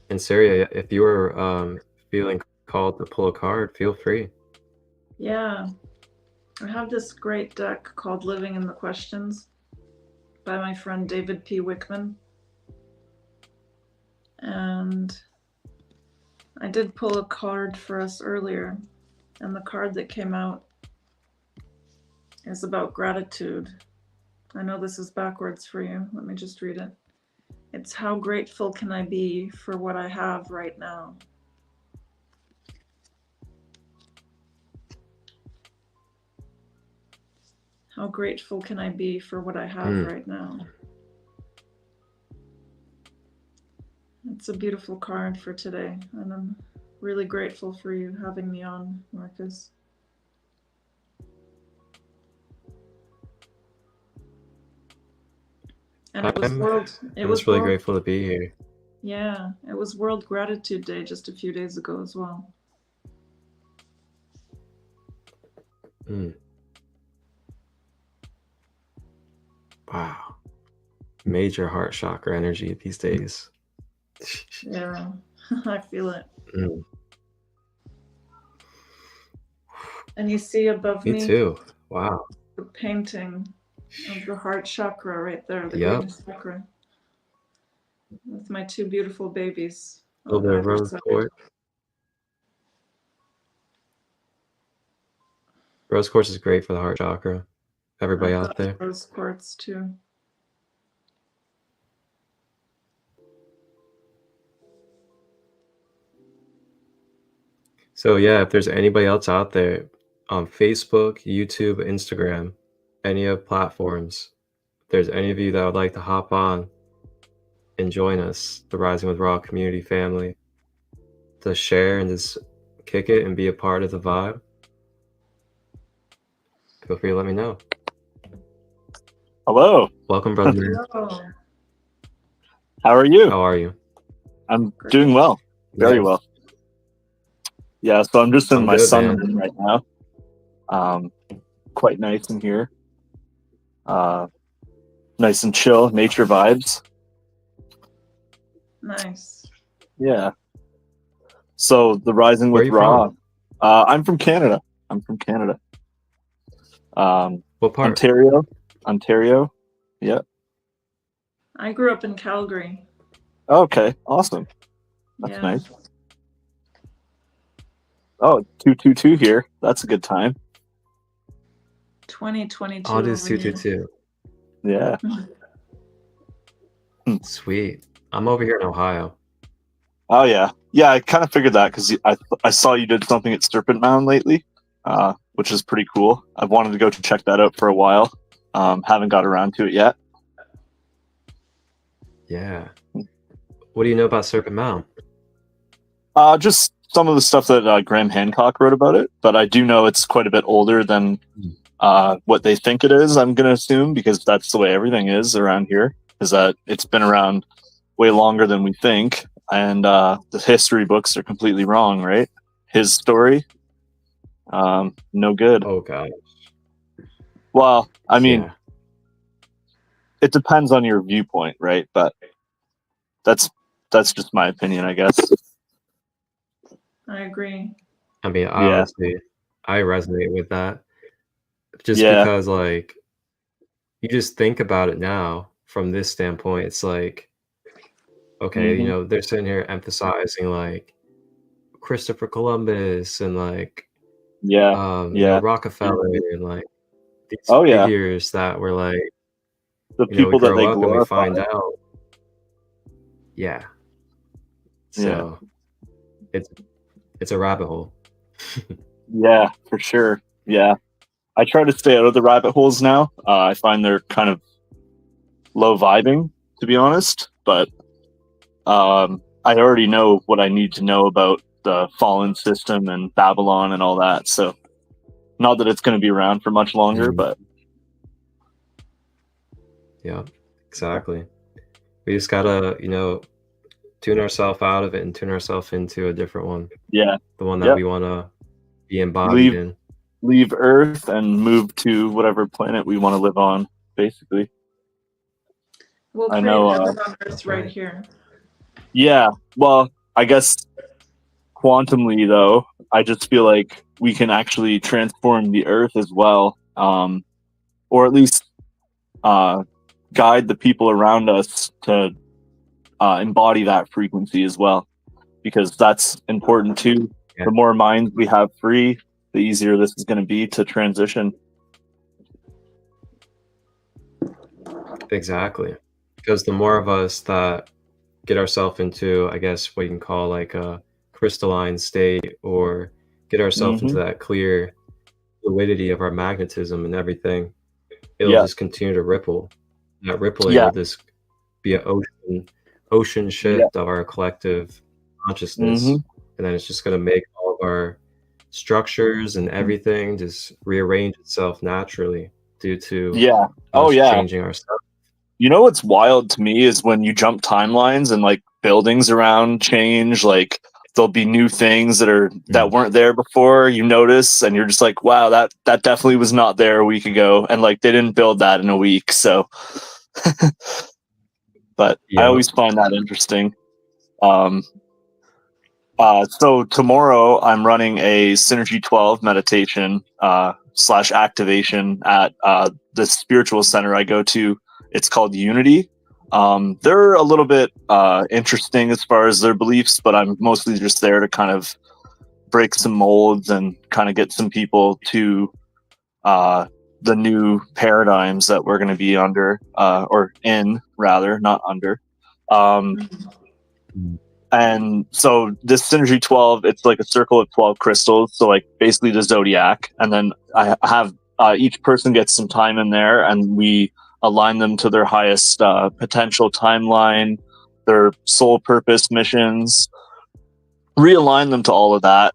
A: And Suryaa, if you were feeling called to pull a card, feel free.
F: Yeah. I have this great deck called Living in the Questions by my friend David P. Wickman. And I did pull a card for us earlier, and the card that came out is about gratitude. I know this is backwards for you. Let me just read it. It's how grateful can I be for what I have right now? How grateful can I be for what I have right now? It's a beautiful card for today, and I'm really grateful for you having me on, Marcus. And it was
A: really grateful to be here.
F: Yeah, it was World Gratitude Day just a few days ago as well.
A: Wow. Major heart chakra energy these days.
F: Yeah, I feel it. And you see above me?
A: Me too. Wow.
F: The painting of the heart chakra right there, the greatest chakra. With my two beautiful babies.
A: A little bit of rose quartz. Rose quartz is great for the heart chakra. Everybody out there.
F: Rose quartz too.
A: So yeah, if there's anybody else out there on Facebook, YouTube, Instagram, any of platforms, if there's any of you that would like to hop on and join us, the Rising with Raw community family, to share and just kick it and be a part of the vibe, feel free to let me know.
G: Hello.
A: Welcome, brother. Man.
F: Hello.
G: How are you?
A: How are you?
G: I'm doing well. Very
A: Yes.
G: well. Yeah, so I'm just in
A: I'm
G: my
A: good,
G: sunroom right now. Quite nice in here. Nice and chill, nature vibes.
F: Nice.
G: Yeah. So the Rising
A: Where
G: with
A: are you
G: Raw.
A: from?
G: I'm from Canada.
A: What part?
G: Ontario. Yeah.
F: I grew up in Calgary.
G: Okay. Awesome. That's
F: Yeah.
G: nice. Oh, 222 here. That's a good time.
F: 2022.
A: Oh, it is
F: over here.
A: 222.
G: Yeah.
A: Sweet. I'm over here in Ohio.
G: Oh yeah. Yeah, I kind of figured that because I saw you did something at Serpent Mound lately, which is pretty cool. I've wanted to go to check that out for a while. Haven't got around to it yet.
A: Yeah. What do you know about Serpent Mound?
G: Just some of the stuff that Graham Hancock wrote about it, but I do know it's quite a bit older than what they think it is, I'm going to assume, because that's the way everything is around here, is that it's been around way longer than we think, and the history books are completely wrong, right? His story, no good.
A: Oh, God.
G: Well, I mean,
A: Yeah.
G: it depends on your viewpoint, right? But that's just my opinion, I guess.
F: I agree.
A: I mean,
G: Yeah.
A: honestly, I resonate with that. Just
G: Yeah.
A: because, like, you just think about it now from this standpoint, it's like, okay, you
G: Mhm.
A: know, they're sitting here emphasizing, like, Christopher Columbus and, like,
G: Yeah.
A: you know,
G: Yeah.
A: Rockefeller and, like, these
G: Oh yeah.
A: figures that were, like,
G: The
A: you know, we
G: people that they
A: grow up and we find
G: glorify.
A: out. Yeah.
G: Yeah.
A: So it's a rabbit hole.
G: Yeah, for sure. Yeah. I try to stay out of the rabbit holes now. I find they're kind of low vibing, to be honest. But I already know what I need to know about the fallen system and Babylon and all that. So, not that it's going to be around for much longer,
A: Mhm.
G: but
A: Yeah, exactly. We just gotta, you know, tune ourselves out of it and tune ourselves into a different one.
G: yeah,
A: The one that
G: Yep.
A: we want to be embodied in.
G: leave Earth and move to whatever planet we want to live on, basically.
F: We'll
G: I
F: create
G: know,
F: heaven on earth right
A: right.
F: here.
G: Yeah, well, I guess quantumly, though, I just feel like we can actually transform the Earth as well, or at least guide the people around us to embody that frequency as well, because that's important too.
A: Yeah.
G: The more minds we have free, the easier this is going to be to transition.
A: Exactly. Because the more of us that get ourselves into, I guess, what you can call like a crystalline state, or get ourselves into
G: Mhm.
A: that clear fluidity of our magnetism and everything, it'll
G: Yeah,
A: just continue to ripple. That rippling
G: yeah,
A: will just be an ocean
G: yeah.
A: shift of our collective consciousness.
G: hmm
A: And then it's just going to make all of our structures and everything just rearrange itself naturally due to
G: Yeah. Oh,
A: us
G: yeah.
A: changing ourselves.
G: You know what's wild to me is when you jump timelines and like buildings around change, like there'll be new things that weren't there before, you notice, and you're just like, wow, that definitely was not there a week ago, and like they didn't build that in a week. So but I
A: Yeah.
G: always find that interesting. So tomorrow I'm running a Synergy 12 meditation / activation at the spiritual center I go to. It's called Unity. They're a little bit interesting as far as their beliefs, but I'm mostly just there to kind of break some molds and kind of get some people to the new paradigms that we're going to be under, or in rather, not under. and so this Synergy 12, it's like a circle of 12 crystals. So like basically the zodiac. And then I have each person gets some time in there, and we align them to their highest potential timeline, their soul purpose missions, realign them to all of that.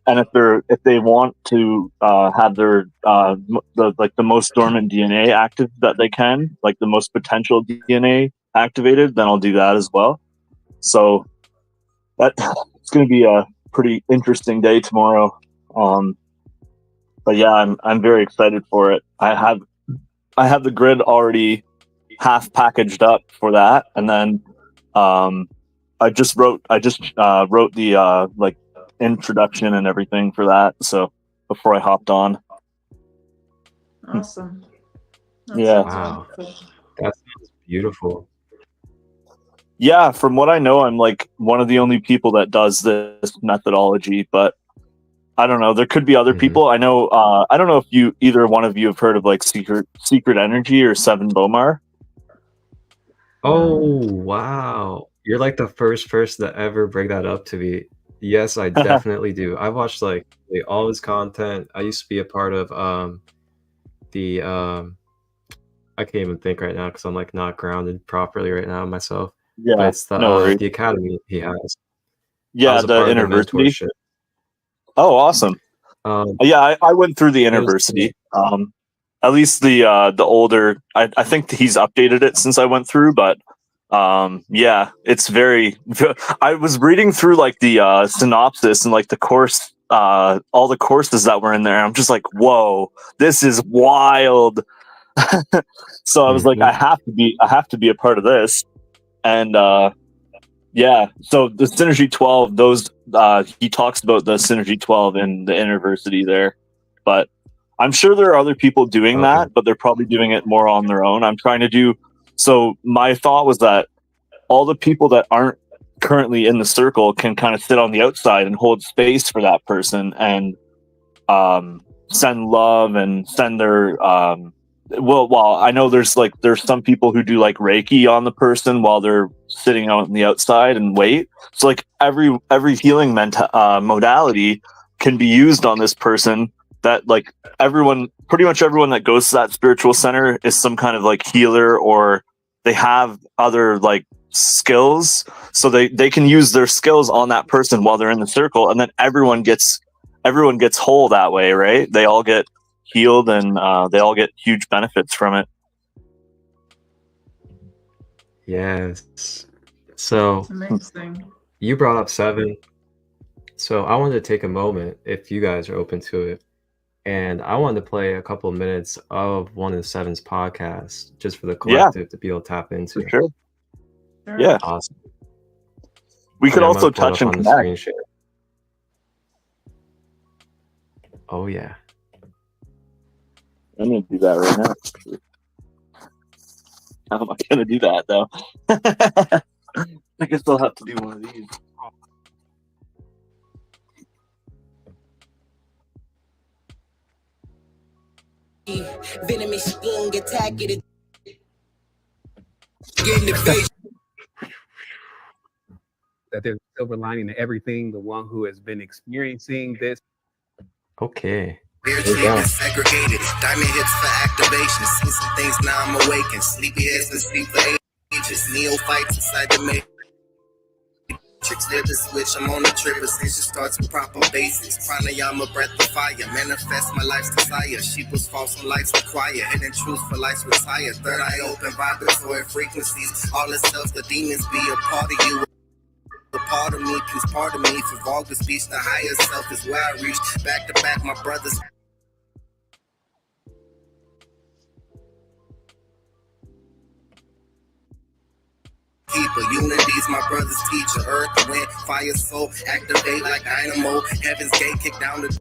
G: And if they want to have their the most dormant DNA active that they can, like the most potential DNA activated, then I'll do that as well. So it's going to be a pretty interesting day tomorrow. But yeah, I'm very excited for it. I have the grid already half packaged up for that, and then I just wrote the like introduction and everything for that. So before I hopped on.
F: Awesome. That
G: Yeah.
F: sounds
A: Wow.
F: wonderful.
A: That sounds beautiful.
G: Yeah, from what I know, I'm like one of the only people that does this methodology, but I don't know. There could be other people. I know. I don't know if either one of you have heard of like Secret Energy or Seven Bomar.
A: Oh, wow. You're like the first person to ever bring that up to me. Yes, I definitely do. I watched like all his content. I used to be a part of the I can't even think right now because I'm like not grounded properly right now myself.
G: Yeah,
A: But it's
G: the
A: academy he has. I
G: Yeah,
A: was a
G: the
A: part of their
G: university.
A: mentorship.
G: Oh, awesome. Yeah, I went through the
A: was-
G: university. At least the older. I think he's updated it since I went through, but yeah, it's very. I was reading through like the synopsis and like the course, all the courses that were in there. I'm just like, whoa, this is wild. So I was like, I have to be a part of this, and yeah. So the Synergy 12, those he talks about the Synergy 12 in the university there, but I'm sure there are other people doing that, but they're probably doing it more on their own. I'm trying to do. So my thought was that all the people that aren't currently in the circle can kind of sit on the outside and hold space for that person and send love and send their well, I know there's some people who do like Reiki on the person while they're sitting out on the outside and wait. So like every healing modality can be used on this person. That like pretty much everyone that goes to that spiritual center is some kind of like healer, or they have other like skills, so they can use their skills on that person while they're in the circle, and then everyone gets whole that way, right? They all get healed, and they all get huge benefits from it.
A: Yes. So
F: Amazing.
A: you brought up 7. So I wanted to take a moment, if you guys are open to it, and I wanted to play a couple of minutes of one of the 7's podcasts just for the collective to be able to tap into.
G: For sure.
F: Sure.
G: Yeah.
A: Awesome.
G: We could
A: And I'm
G: also
A: gonna pull it
G: touch
A: up
G: and
A: on the
G: connect.
A: screen share. Oh yeah.
G: I'm gonna do that right now. How am I gonna do that though? I guess I'll have to do one of these.
H: Venomous sting attack it. In the face.
I: That there's a silver lining to everything. The one who has been experiencing this.
A: Okay.
H: Beer
A: There you go.
H: treatment segregated. Diamond hits for activation. Seen some things, now I'm awakened. Sleepy heads and sleep for ages. Neophytes inside the matrix. Near the switch, I'm on the trip. Ascension starts with proper basics. Pranayama, breath of fire. Manifest my life's desire. Sheep was false and lights require. Hidden truth for lights retire. Third eye open, vibratory frequencies. All itself, the demons be a part of you. A part of me, please pardon me. For vulgar speech, the higher self is where I reach. Back to back, my brothers. Keeper, unity's my brother's teacher. Earth, wind, fire, soul, activate like dynamo. Heaven's gate, kick down the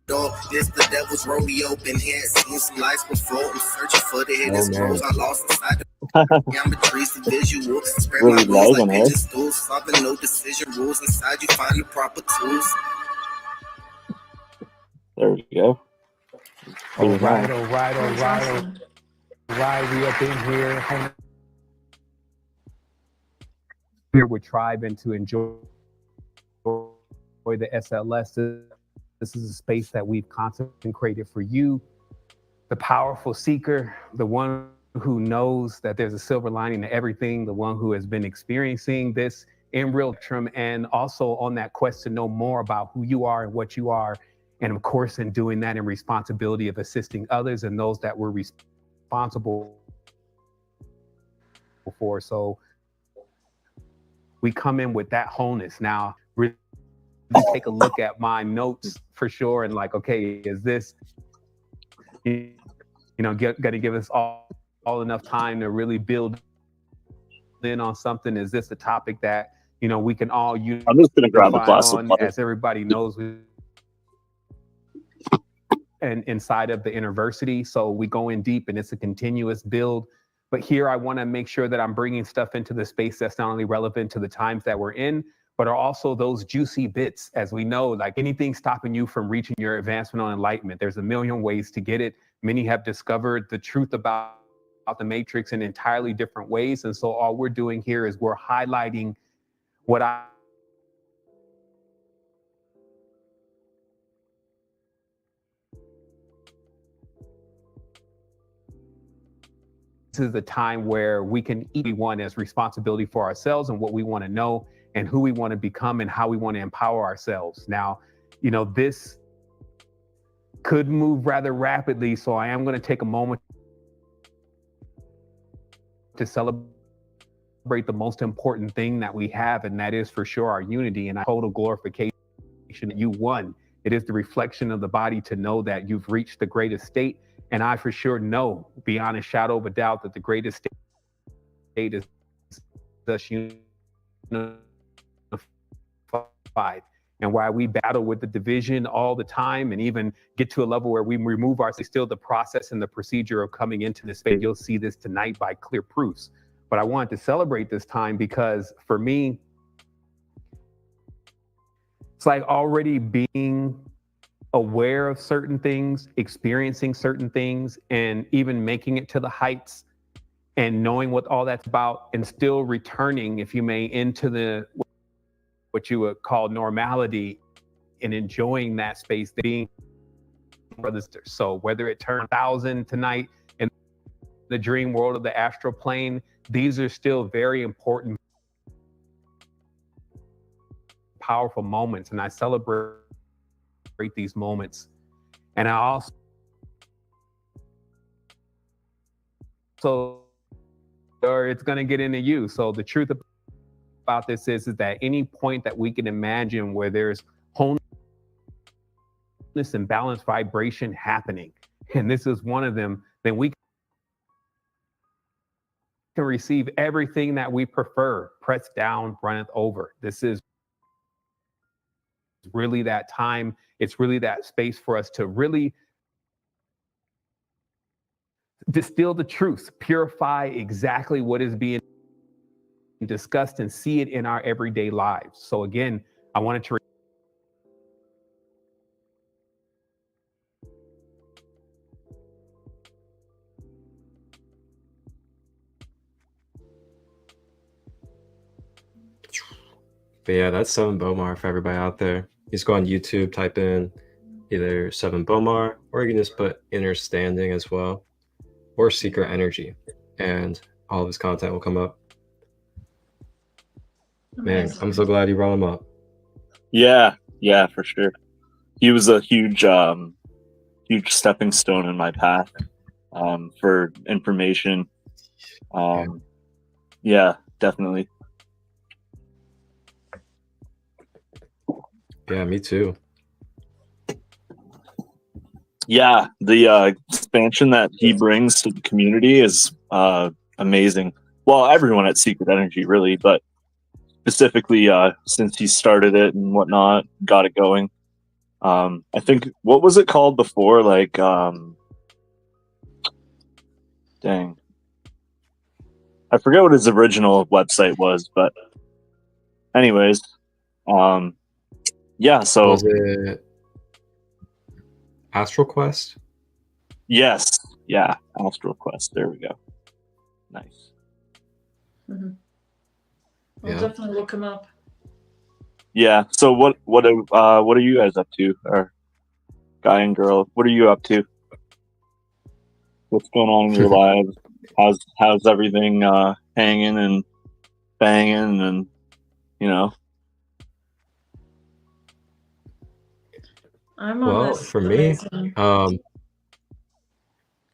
H: door. This the devil's rodeo. Been here, seen some lives before. I'm searching for the hidden scrolls I lost inside the geometry's the visual. Spread
G: Really
H: my wings like
G: lagging, eh?
H: pigeon stools. Solving no decision rules. Inside you find the proper tools.
G: There we go.
I: All right.
F: That's awesome.
I: Why we up in here with Tribe and to enjoy the SLS. This is a space that we've consecrated for you, the powerful seeker, the one who knows that there's a silver lining to everything, the one who has been experiencing this in real term, and also on that quest to know more about who you are and what you are. And of course, in doing that, in responsibility of assisting others and those that we're responsible for. So we come in with that wholeness. Now, really take a look at my notes for sure. And like, okay, is this, got to give us all enough time to really build in on something? Is this a topic that, we can all use?
G: I'm just going to grab the plastic
I: on,
G: water.
I: as everybody knows, and inside of the university. So we go in deep and it's a continuous build. But here I want to make sure that I'm bringing stuff into the space that's not only relevant to the times that we're in, but are also those juicy bits. As we know, like anything stopping you from reaching your advancement on enlightenment, there's a million ways to get it. Many have discovered the truth about the matrix in entirely different ways. And so all we're doing here is we're highlighting what this is the time where we can each one as responsibility for ourselves and what we want to know and who we want to become and how we want to empower ourselves. Now, this could move rather rapidly, so I am going to take a moment to celebrate the most important thing that we have, and that is for sure our unity and our total glorification that you won. It is the reflection of the body to know that you've reached the greatest state. And I for sure know beyond a shadow of a doubt that the greatest state is thus unified. And while we battle with the division all the time and even get to a level where we remove ourselves, still the process and the procedure of coming into this space, you'll see this tonight by clear proofs. But I wanted to celebrate this time because for me, it's like already being aware of certain things, experiencing certain things, and even making it to the heights and knowing what all that's about, and still returning, if you may, into the what you would call normality and enjoying that space, being brothers. So whether it turns 1,000 tonight in the dream world of the astral plane, these are still very important, powerful moments, and I celebrate these moments. And I also it's going to get into you. So the truth about this is that any point that we can imagine where there's wholeness and balanced vibration happening, and this is one of them, then we can receive everything that we prefer, pressed down, runneth over. This is really that time. It's really that space for us to really distill the truth, purify exactly what is being discussed, and see it in our everyday lives. So again, I wanted to
A: But yeah, that's Seven Bomar for everybody out there. You just go on YouTube, type in either Seven Bomar, or you can just put Inner Standing as well, or Secret Energy, and all of his content will come up. Man,
F: Amazing.
A: I'm so glad you brought him up.
G: Yeah, for sure. He was a huge stepping stone in my path for information. Yeah, definitely.
A: Yeah, me too.
G: Yeah, the expansion that he brings to the community is amazing. Well, everyone at Secret Energy, really, but specifically since he started it and whatnot, got it going. I think, what was it called before? Like, dang. I forget what his original website was, but anyways, yeah, so...
A: Was it Astral Quest?
G: Yes, Yeah, Astral Quest. There we go. Nice.
F: I'll
A: Yeah.
F: definitely look him up.
G: Yeah. So what are you guys up to, or guy and girl? What are you up to? What's going on in your lives? How's everything hanging and banging and you know?
F: I'm on
A: Well,
F: this
A: for me,
F: amazing.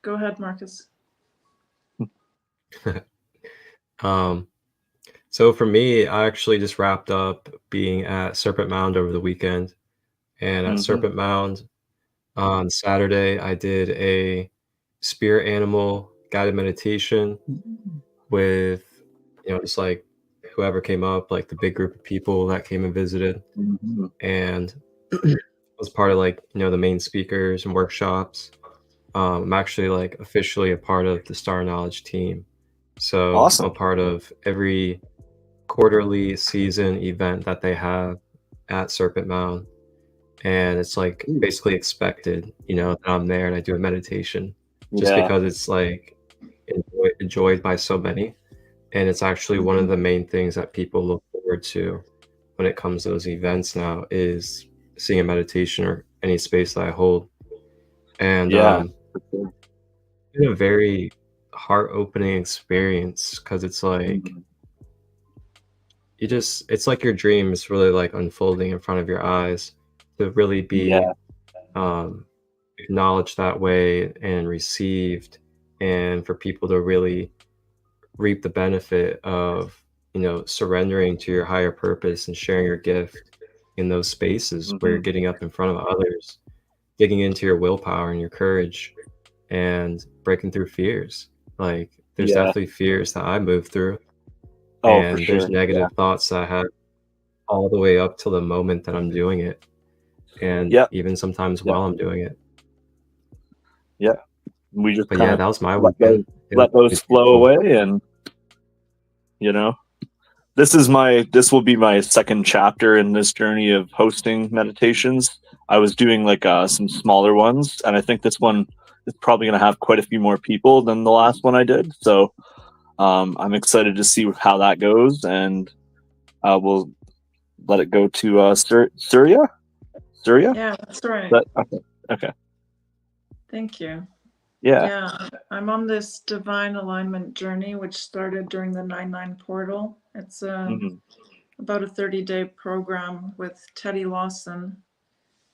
F: Go ahead, Marcus.
A: So for me, I actually just wrapped up being at Serpent Mound over the weekend. And at Serpent Mound on Saturday, I did a spirit animal guided meditation with, just like whoever came up, like the big group of people that came and visited. And was part of like, the main speakers and workshops. I'm actually like officially a part of the Star Knowledge team. So
G: Awesome.
A: I'm a part of every quarterly season event that they have at Serpent Mound. And it's like basically expected, that I'm there and I do a meditation just
G: Yeah.
A: because it's like enjoyed by so many. And it's actually one of the main things that people look forward to when it comes to those events now is seeing a meditation or any space that I hold. And
G: Yeah.
A: it's been a very heart-opening experience because it's like it's like your dreams really like unfolding in front of your eyes to really be acknowledged that way and received, and for people to really reap the benefit of surrendering to your higher purpose and sharing your gift in those spaces where you're getting up in front of others, digging into your willpower and your courage and breaking through fears. Like there's definitely fears that I move through,
G: Oh, for
A: and
G: sure.
A: there's negative thoughts that I have all the way up till the moment that I'm doing it, and even sometimes while I'm doing it.
G: Yeah. We just
A: But
G: kind
A: yeah,
G: of
A: that was my weekend.
G: let those flow away, and this will be my second chapter in this journey of hosting meditations. I was doing like some smaller ones, and I think this one is probably going to have quite a few more people than the last one I did. So I'm excited to see how that goes, and we'll let it go to Suryaa. Suryaa?
F: Yeah, that's right.
G: Okay.
F: Thank you.
G: Yeah.
F: Yeah, I'm on this divine alignment journey, which started during the 9/9 portal. It's about a 30-day program with Teddy Lawson.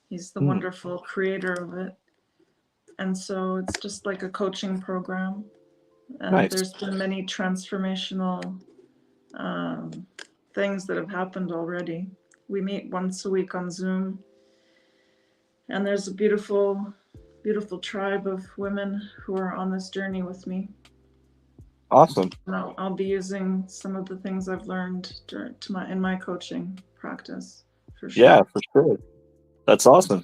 F: He's the wonderful creator of it. And so it's just like a coaching program. And there's been many transformational things that have happened already. We meet once a week on Zoom. And there's a beautiful, beautiful tribe of women who are on this journey with me.
G: Awesome.
F: I'll be using some of the things I've learned in my coaching practice, for sure.
G: Yeah, for sure. That's awesome.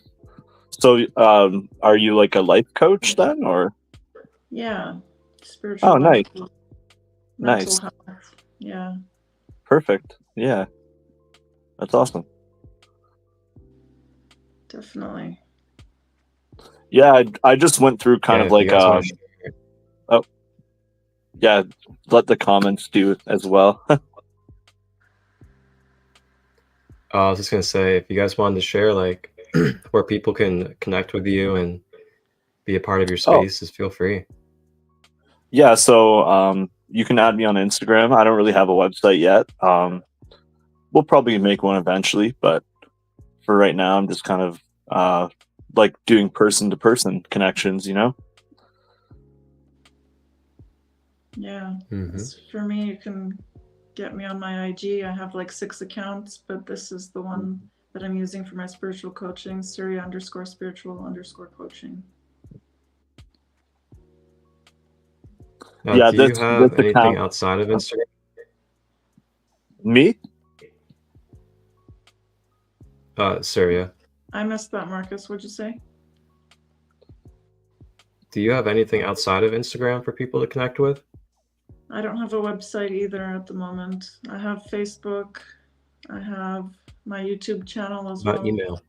G: So, are you like a life coach then, or?
F: Yeah, spiritual.
G: Oh, nice.
F: Mental health. Yeah.
G: Perfect. Yeah, that's awesome.
F: Definitely.
G: Yeah, I just went through kind of like yeah, let the comments do it as well.
A: I was just gonna say, if you guys wanted to share like where people can connect with you and be a part of your spaces, feel free.
G: Yeah, so you can add me on Instagram. I don't really have a website yet. We'll probably make one eventually, but for right now, I'm just kind of like doing person-to-person connections,
F: Yeah. For me, you can get me on my IG. I have like 6 accounts, but this is the one that I'm using for my spiritual coaching, Suryaa_spiritual_coaching.
A: Do you have anything outside of Instagram?
G: Me?
A: Suryaa.
F: I missed that, Marcus. What'd you say?
A: Do you have anything outside of Instagram for people to connect with?
F: I don't have a website either at the moment. I have Facebook. I have my YouTube channel as well.
A: Email.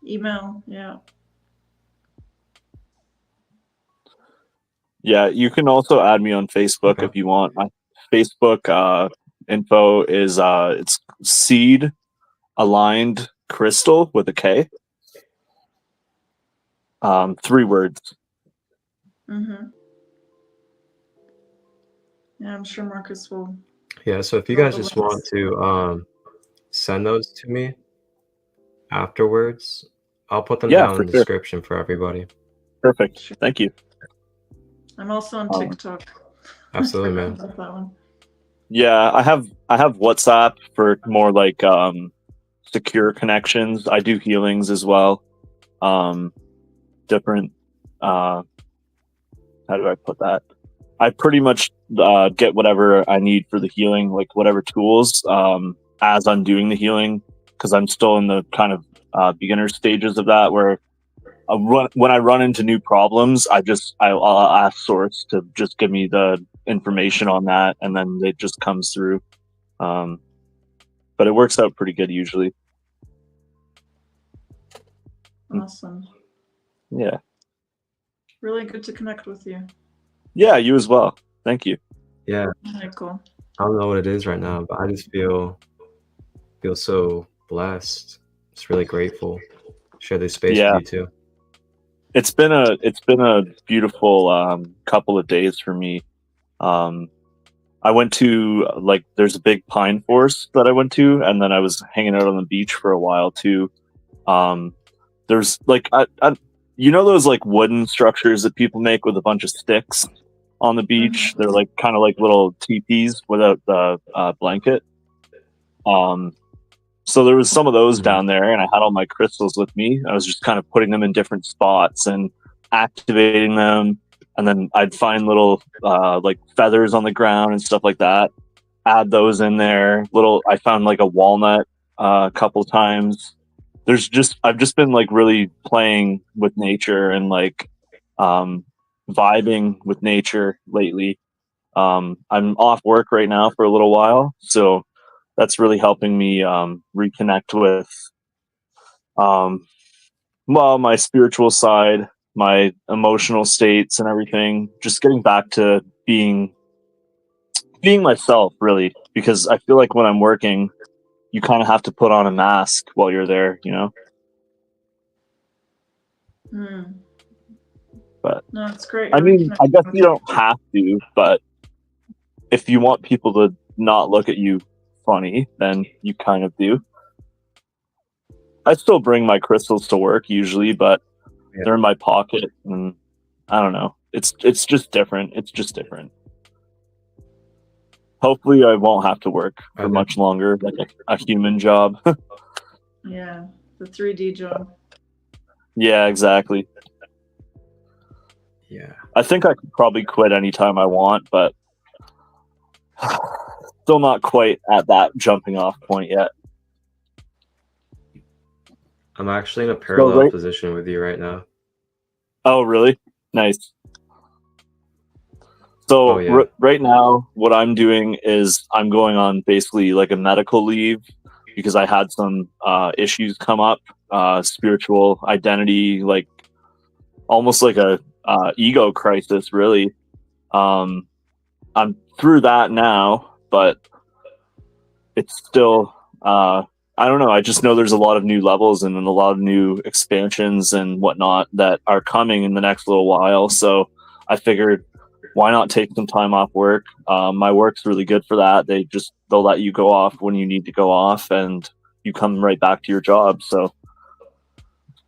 F: Email, yeah.
G: Yeah, you can also add me on Facebook
A: Okay.
G: if you want. My Facebook info is it's Seed Aligned Krystal with a K. 3 words.
F: Mm-hmm. Yeah, I'm sure Marcus will.
A: Yeah, so if you
F: Throw
A: guys
F: the
A: just want
F: links.
A: to send those to me afterwards, I'll put them
G: Yeah,
A: down
G: for
A: in the
G: sure.
A: description for everybody.
G: Perfect.
F: Sure.
G: Thank you.
F: I'm also on
G: Um,
F: TikTok.
A: Absolutely,
F: Forgot
A: man.
F: about that one.
G: Yeah, I have WhatsApp for more like secure connections. I do healings as well. Different how do I put that? I pretty much get whatever I need for the healing, like whatever tools, as I'm doing the healing, because I'm still in the kind of beginner stages of that, where when I run into new problems, I'll ask Source to just give me the information on that, and then it just comes through. But it works out pretty good usually.
F: Awesome.
G: Yeah.
F: Really good to connect with you,
G: Yeah, you as well. Thank you.
A: Yeah,
F: Michael.
A: I don't know what it is right now, but I just feel so blessed. Just really grateful. Share this space
G: Yeah.
A: with you too.
G: It's been a beautiful couple of days for me. I went to there's a big pine forest that I went to, and then I was hanging out on the beach for a while too. There's you know those like wooden structures that people make with a bunch of sticks on the beach.
F: Mhm.
G: They're like kind of like little teepees without the blanket. So there was some of those down there, and I had all my crystals with me. I was just kind of putting them in different spots and activating them, and then I'd find little like feathers on the ground and stuff like that. Add those in there. I found like a walnut a couple times. I've just been like really playing with nature and like vibing with nature lately. I'm off work right now for a little while, so that's really helping me reconnect with my spiritual side, my emotional states and everything. Just getting back to being myself, really, because I feel like when I'm working, you kind of have to put on a mask while you're there, you know.
F: Mm.
G: But
F: No, it's great.
G: I
F: You're
G: mean, I
F: reconnecting
G: guess
F: with
G: you don't have to, but if you want people to not look at you funny, then you kind of do. I still bring my crystals to work usually, but they're in my pocket, and I don't know. It's just different. It's just different. Hopefully, I won't have to work for much longer, like a human job.
F: Yeah, the 3D job.
G: Yeah, exactly.
A: Yeah.
G: I think I could probably quit anytime I want, but still not quite at that jumping off point yet.
A: I'm actually in a parallel
G: right-
A: position with you right now.
G: Oh, really? Nice. So
A: Oh, yeah.
G: right now, what I'm doing is I'm going on basically like a medical leave because I had some issues come up, spiritual identity, like almost like a ego crisis, really. I'm through that now, but it's still I don't know. I just know there's a lot of new levels and a lot of new expansions and whatnot that are coming in the next little while. So I figured, why not take some time off work? My work's really good for that. They'll let you go off when you need to go off, and you come right back to your job. So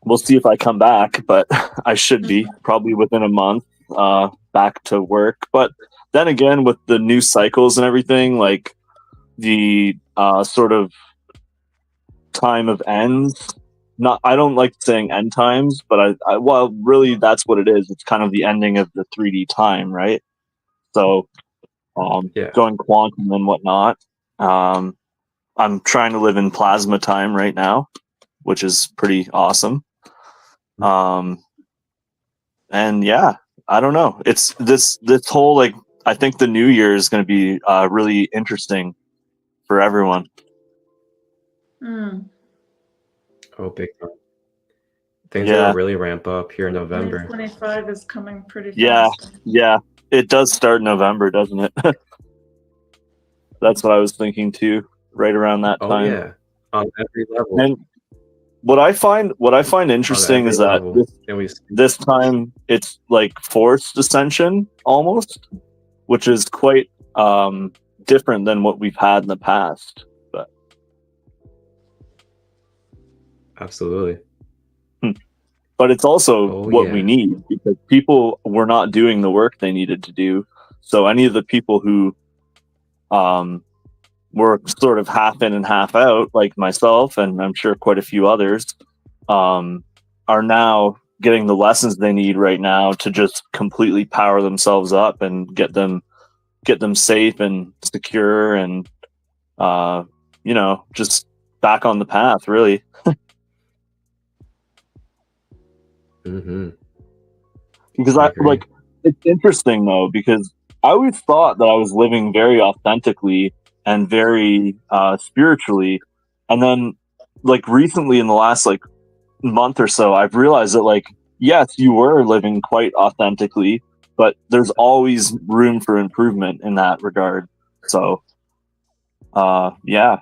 G: we'll see if I come back, but I should be probably within a month back to work. But then again, with the new cycles and everything, like the sort of time of ends. I don't like saying end times, but well, really, that's what it is. It's kind of the ending of the 3D time, right? So,
A: Yeah.
G: going quantum and whatnot. I'm trying to live in plasma time right now, which is pretty awesome. And yeah, I don't know. It's this whole like. I think the new year is going to be really interesting for everyone.
F: Mm.
A: Oh, big time. Things are
G: Yeah.
A: gonna really ramp up here in November.
F: 2025 is coming pretty
G: Yeah.
F: fast.
G: Yeah. It does start in November, doesn't it? That's what I was thinking too, right around that
A: Oh
G: time.
A: yeah, on every level.
G: And what I find
A: On
G: interesting
A: every
G: is that
A: level. And we
G: this time it's like forced ascension almost, which is quite different than what we've had in the past. But
A: absolutely.
G: but it's also
A: Oh
G: what we
A: yeah.
G: need, because people were not doing the work they needed to do. So any of the people who were sort of half in and half out, like myself, and I'm sure quite a few others, are now getting the lessons they need right now to just completely power themselves up and get them safe and secure and just back on the path, really.
A: Mm-hmm.
G: Because
A: I agree.
G: it's interesting though, because I always thought that I was living very authentically and very spiritually, and then like recently in the last like month or so, I've realized that like, yes, you were living quite authentically, but there's always room for improvement in that regard. So yeah.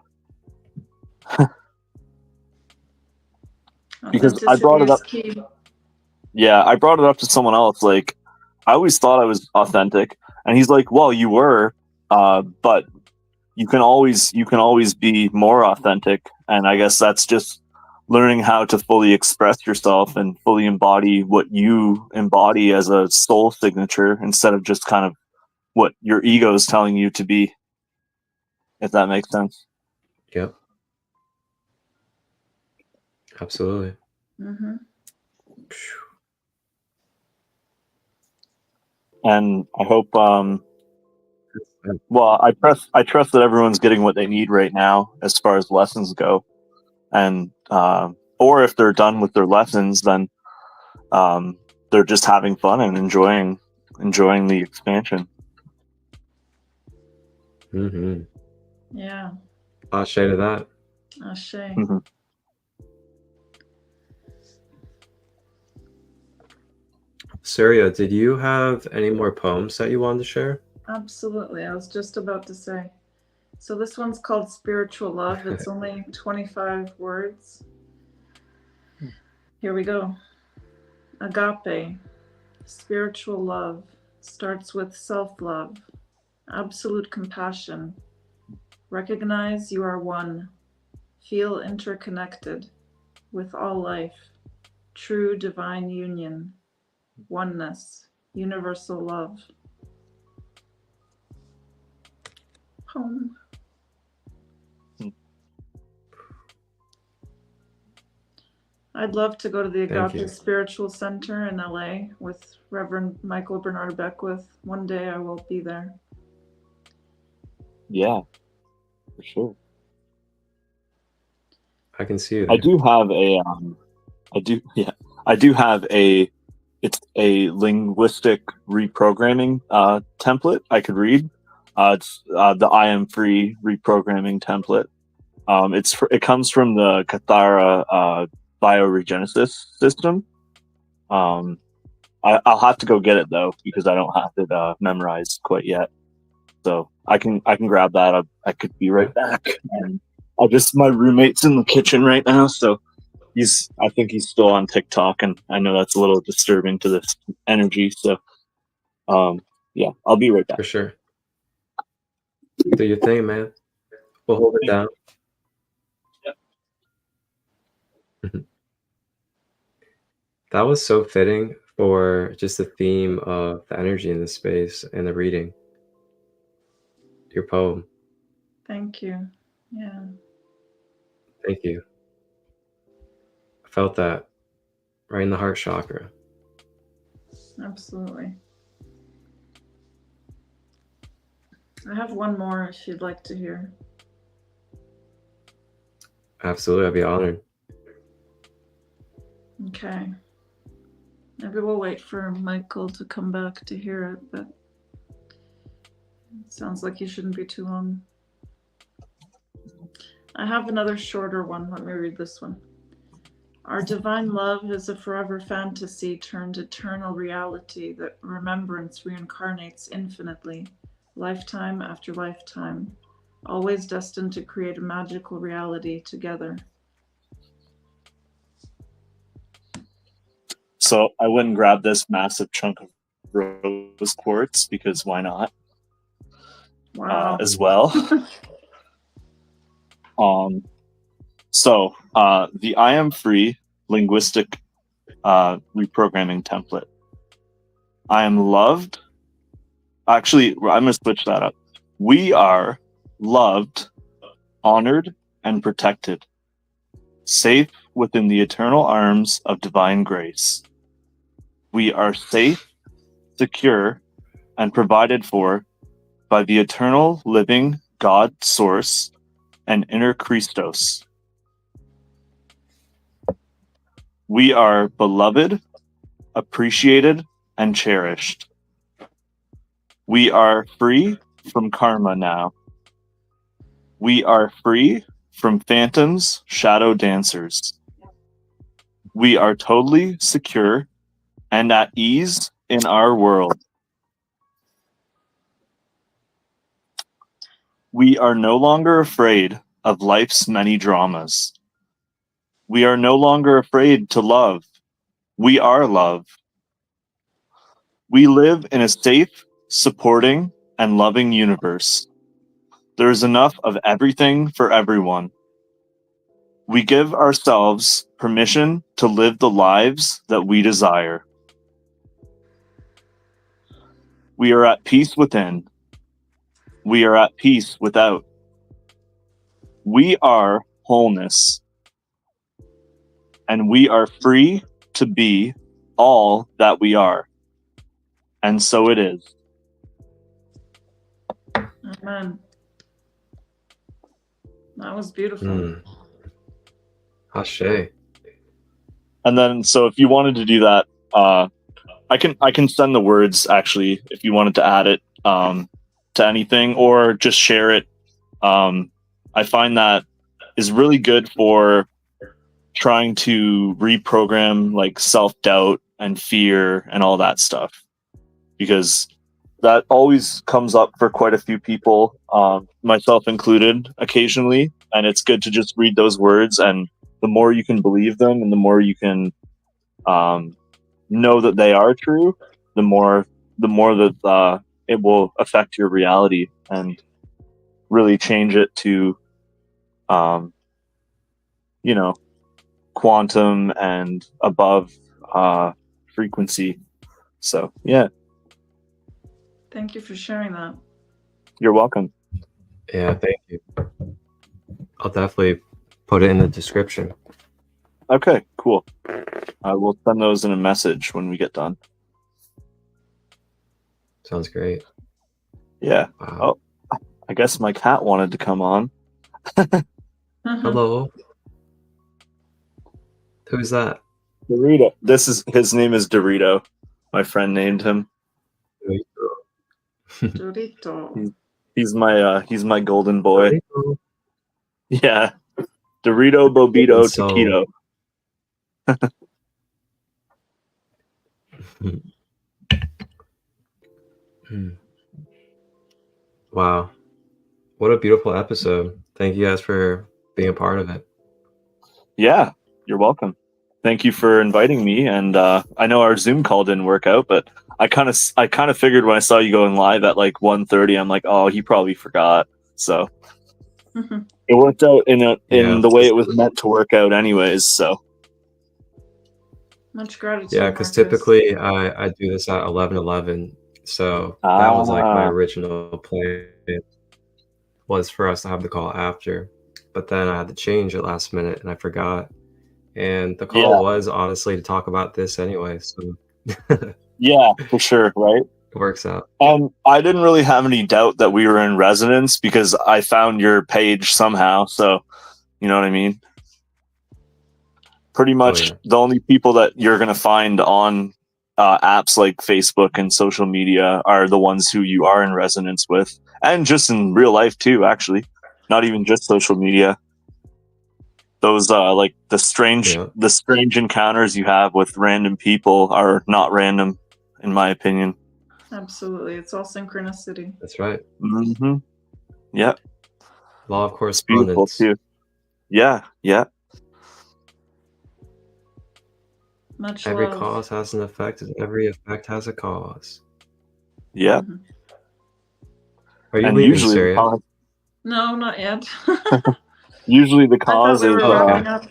G: Because I brought
F: Authenticity
G: it
F: is
G: up.
F: key.
G: Yeah, I brought it up to someone else. Like, I always thought I was authentic, and he's like, "Well, you were, but you can always be more authentic." And I guess that's just learning how to fully express yourself and fully embody what you embody as a soul signature, instead of just kind of what your ego is telling you to be. If that makes sense.
A: Yep. Absolutely.
F: Mm-hmm.
G: And I hope well, I trust that everyone's getting what they need right now as far as lessons go, and or if they're done with their lessons, then they're just having fun and enjoying the expansion.
A: Mm-hmm.
F: Yeah.
A: Ashe to that.
F: Ashe.
G: Mm-hmm.
A: Surya, did you have any more poems that you wanted to share?
F: Absolutely. I was just about to say. So this one's called Spiritual Love. It's only 25 words. Here we go. Agape, spiritual love, starts with self-love, absolute compassion. Recognize you are one. Feel interconnected with all life. True divine union. Oneness. Universal love. Poem. I'd love to go to the
A: Thank you.
F: Agape Spiritual Center in LA with Reverend Michael Bernard Beckwith. One day I will be there.
G: Yeah, for sure.
A: I can see you
G: I
A: there.
G: do have a it's a linguistic reprogramming template I could read. It's the I am free reprogramming template. It comes from the Cathara bioregenesis system. I'll have to go get it though, because I don't have it memorized quite yet. So I can grab that. I could be right back. And my roommate's in the kitchen right now, so I think he's still on TikTok, and I know that's a little disturbing to this energy. So yeah, I'll be right back.
A: For sure. Do your thing, man. We'll hold it down. That was so fitting for just the theme of the energy in the space and the reading. Your poem.
F: Thank you. Yeah.
A: Thank you. I felt that right in the heart chakra.
F: Absolutely. I have one more if you'd like to hear.
A: Absolutely, I'd be honored.
F: Okay. Maybe we'll wait for Michael to come back to hear it, but it sounds like he shouldn't be too long. I have another shorter one. Let me read this one. Our divine love is a forever fantasy turned eternal reality that remembrance reincarnates infinitely, lifetime after lifetime, always destined to create a magical reality together.
G: So I went and grabbed this massive chunk of rose quartz because why not?
F: Wow.
G: As well. The I am free linguistic reprogramming template. I am loved. Actually, I'm going to switch that up. We are loved, honored, and protected, safe within the eternal arms of divine grace. We are safe, secure, and provided for by the eternal living God source and inner Christos. We are beloved, appreciated, and cherished. We are free from karma now. We are free from phantoms, shadow dancers. We are totally secure and at ease in our world. We are no longer afraid of life's many dramas. We are no longer afraid to love. We are love. We live in a safe, supporting, and loving universe. There is enough of everything for everyone. We give ourselves permission to live the lives that we desire. We are at peace within. We are at peace without. We are wholeness. And we are free to be all that we are. And so it is.
F: Amen. That was beautiful.
A: Ashe.
G: And then, so if you wanted to do that, I can send the words actually if you wanted to add it to anything or just share it. I find that is really good for trying to reprogram like self-doubt and fear and all that stuff, because that always comes up for quite a few people, myself included occasionally, and it's good to just read those words, and the more you can believe them and the more you can know that they are true, the more that it will affect your reality and really change it to quantum and above frequency. So yeah,
F: Thank you for sharing that.
G: you're welcome.
A: Yeah, thank you. I'll definitely put it in the description.
G: Okay, cool. I will send those in a message when we get done.
A: Sounds great.
G: Yeah.
A: Wow.
G: Oh, I guess my cat wanted to come on.
A: Hello. Who's that?
G: Dorito. His name is Dorito. My friend named him.
F: Dorito.
G: He's my golden boy.
A: Dorito.
G: Yeah. Dorito, Bobito,
A: So-
G: Taquito.
A: Wow. What a beautiful episode. Thank you guys for being a part of it.
G: Yeah, you're welcome. Thank you for inviting me. And I know our Zoom call didn't work out, but I kind of figured when I saw you going live at like 1:30, I'm like, oh, he probably forgot. So it worked out in the way it was meant to work out, anyways. So
F: Much gratitude.
A: Yeah, because
F: Marcus.
A: typically I do this at 11:11. So that was like my original plan, was for us to have the call after. But then I had to change it last minute and I forgot. And the call was honestly to talk about this anyway. So
G: yeah, for sure, right?
A: it works out.
G: And I didn't really have any doubt that we were in resonance because I found your page somehow. So, you know what I mean? Pretty much the only people that you're going to find on apps like Facebook and social media are the ones who you are in resonance with. And just in real life too, actually. Not even just social media. those like the strange encounters you have with random people are not random, in my opinion.
F: Absolutely. It's all synchronicity.
A: That's right.
G: Mm-hmm. Yeah.
A: Law of
G: It's beautiful
A: correspondence.
G: too. Yeah.
F: Much
A: Every
F: love.
A: cause has an effect, and every effect has a cause.
G: Yeah.
F: Mhm.
A: Are you
G: And
A: leaving,
G: usually the
A: Surya?
G: cause,
F: No, not yet.
G: usually the
F: I thought
G: cause
F: we
G: is
F: were wrapping up.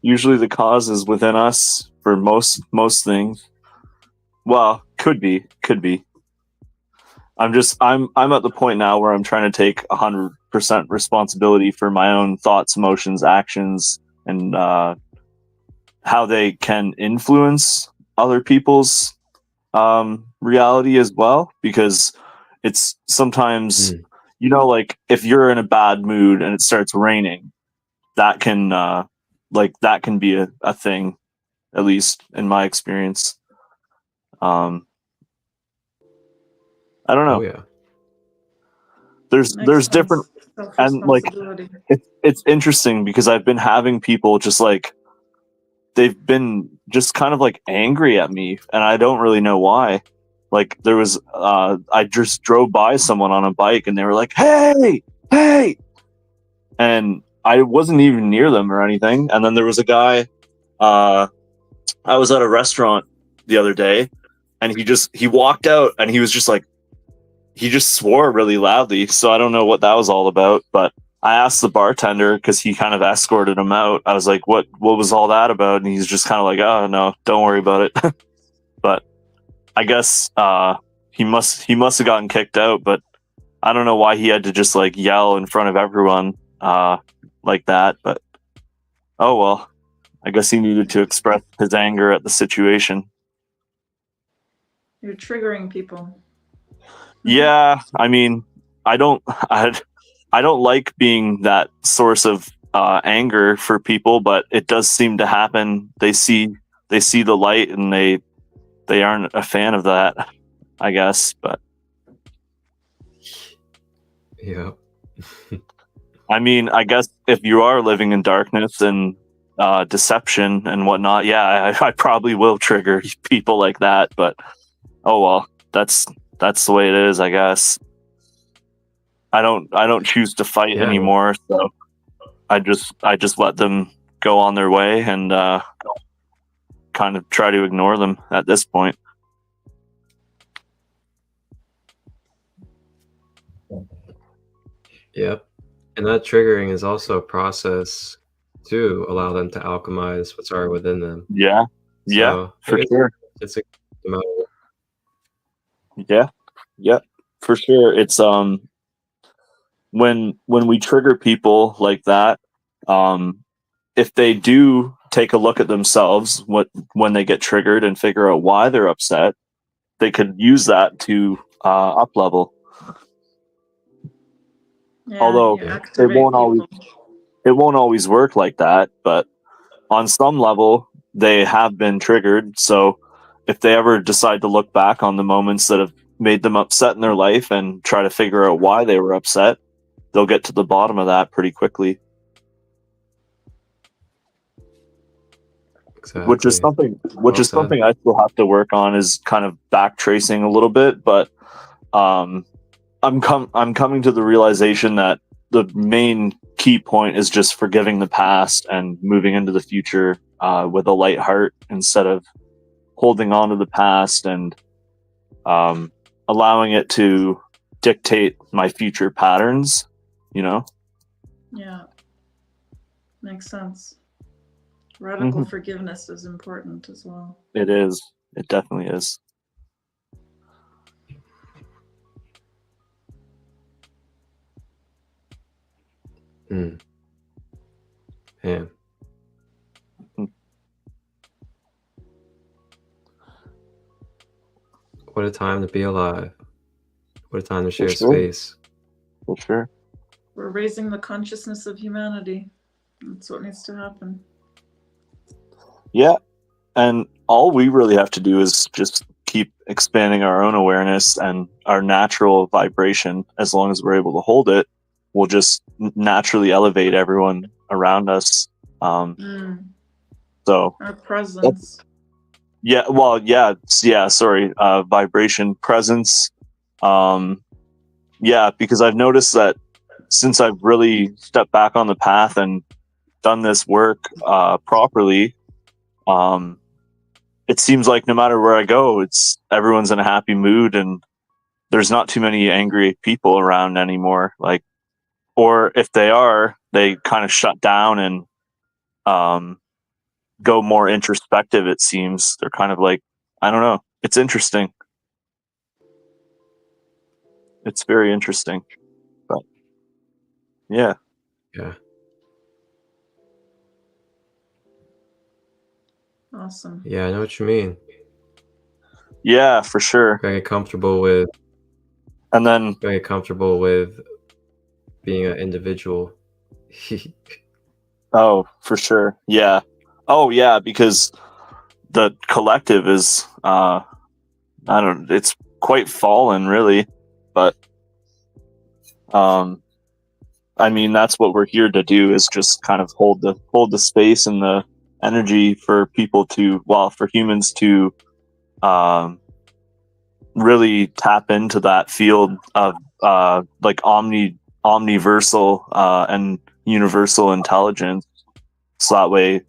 G: usually the cause is within us for most things. Well, could be. I'm at the point now where I'm trying to take 100% responsibility for my own thoughts, emotions, actions, and how they can influence other people's reality as well. Because it's sometimes, like if you're in a bad mood and it starts raining, that can that can be a thing, at least in my experience. I don't know.
A: Oh yeah.
G: There's different, and like
F: Self-responsibility.
G: it's interesting because I've been having people just like they've been just kind of like angry at me, and I don't really know why. Like there was I just drove by someone on a bike and they were like, hey, and I wasn't even near them or anything. And then there was a guy, I was at a restaurant the other day, and he walked out and he was just like, he just swore really loudly. So I don't know what that was all about, but I asked the bartender because he kind of escorted him out. I was like, what was all that about? And he's just kind of like, oh no, don't worry about it. But I guess he must have gotten kicked out, but I don't know why he had to just like yell in front of everyone like that. But oh well, I guess he needed to express his anger at the situation.
F: You're triggering people.
G: Yeah, I mean, I don't like being that source of anger for people, but it does seem to happen. They see the light and they aren't a fan of that, I guess. But
A: Yeah.
G: I mean, I guess if you are living in darkness and deception and whatnot, yeah, I probably will trigger people like that. But oh well, that's the way it is, I guess. I don't choose to fight anymore, so I just let them go on their way and kind of try to ignore them at this point.
A: Yep. And that triggering is also a process to allow them to alchemize what's already within them.
G: Yeah. Yeah, for sure.
A: It's a
G: Yeah, for sure. It's when we trigger people like that, if they do take a look at themselves when they get triggered and figure out why they're upset, they could use that to up level.
F: Yeah,
G: Although it won't always work like that, but on some level they have been triggered. So if they ever decide to look back on the moments that have made them upset in their life and try to figure out why they were upset, they'll get to the bottom of that pretty quickly.
A: Exactly.
G: Which is something I still have to work on, is kind of back tracing a little bit, but I'm coming to the realization that the main key point is just forgiving the past and moving into the future with a light heart, instead of holding on to the past and allowing it to dictate my future patterns,
F: Yeah. Makes sense. Radical forgiveness is important as well.
G: It is. It definitely is.
A: Man. What a time to be alive. What a time to share space.
G: For sure.
F: We're raising the consciousness of humanity. That's what needs to happen.
G: Yeah. And all we really have to do is just keep expanding our own awareness and our natural vibration. As long as we're able to hold it, we'll just naturally elevate everyone around us So
F: Our presence.
G: yeah, well, yeah, sorry, vibration, presence. Yeah, because I've noticed that since I've really stepped back on the path and done this work properly, it seems like no matter where I go, it's everyone's in a happy mood, and there's not too many angry people around anymore. Like, or if they are, they kind of shut down and go more introspective. It seems they're kind of like, I don't know. It's interesting. It's very interesting. But yeah.
A: Yeah.
F: Awesome.
A: Yeah, I know what you mean.
G: Yeah, for sure.
A: Gotta get comfortable with
G: And then
A: gotta get comfortable with being an individual.
G: oh, for sure. Yeah. Oh yeah, because the collective is it's quite fallen really, but I mean that's what we're here to do, is just kind of hold the space and the energy for people to, well, for humans to really tap into that field of like omniversal and universal intelligence, so that way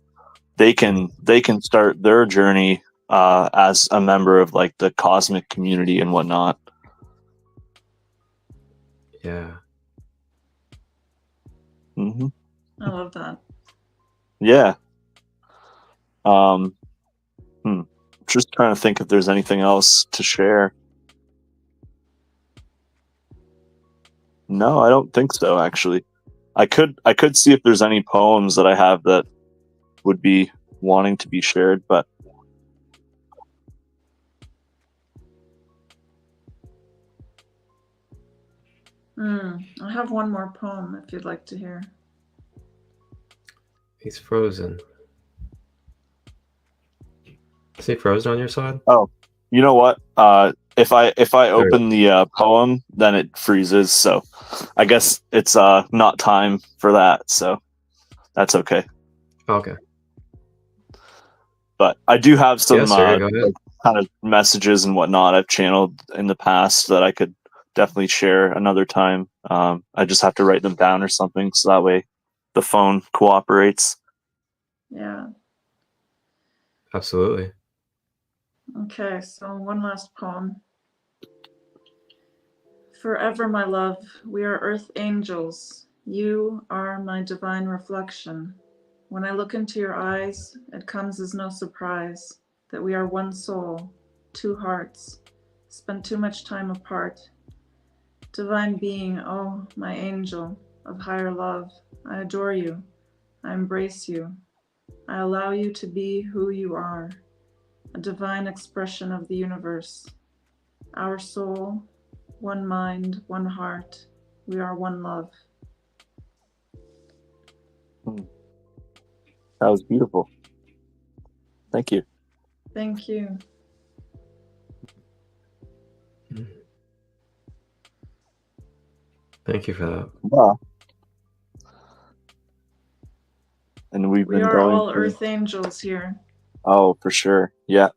G: they can start their journey as a member of like the cosmic community and whatnot.
A: Yeah.
G: Mm-hmm.
F: I love that.
G: Yeah. Just trying to think if there's anything else to share. No, I don't think so, actually. I could see if there's any poems that I have that would be wanting to be shared, but
F: I have one more poem if you'd like to hear.
A: He's frozen. Is he frozen on your side?
G: oh, you know what? If I open the poem, then it freezes. So I guess it's not time for that. So that's okay.
A: Okay.
G: But I do have some
A: Yes, sir, go ahead.
G: like, kind of messages and whatnot I've channeled in the past that I could definitely share another time. I just have to write them down or something, so that way the phone cooperates.
F: Yeah.
A: Absolutely.
F: Okay, so one last poem. Forever, my love, we are earth angels. You are my divine reflection. When I look into your eyes, it comes as no surprise that we are one soul, two hearts, spent too much time apart. Divine being, oh, my angel of higher love, I adore you. I embrace you. I allow you to be who you are, a divine expression of the universe. Our soul, one mind, one heart. We are one love.
G: That was beautiful. Thank you.
F: Thank you.
A: Thank you for that.
G: Wow. And we've
F: We
G: been
F: are
G: going
F: all
G: through...
F: earth angels here.
G: Oh, for sure. Yeah.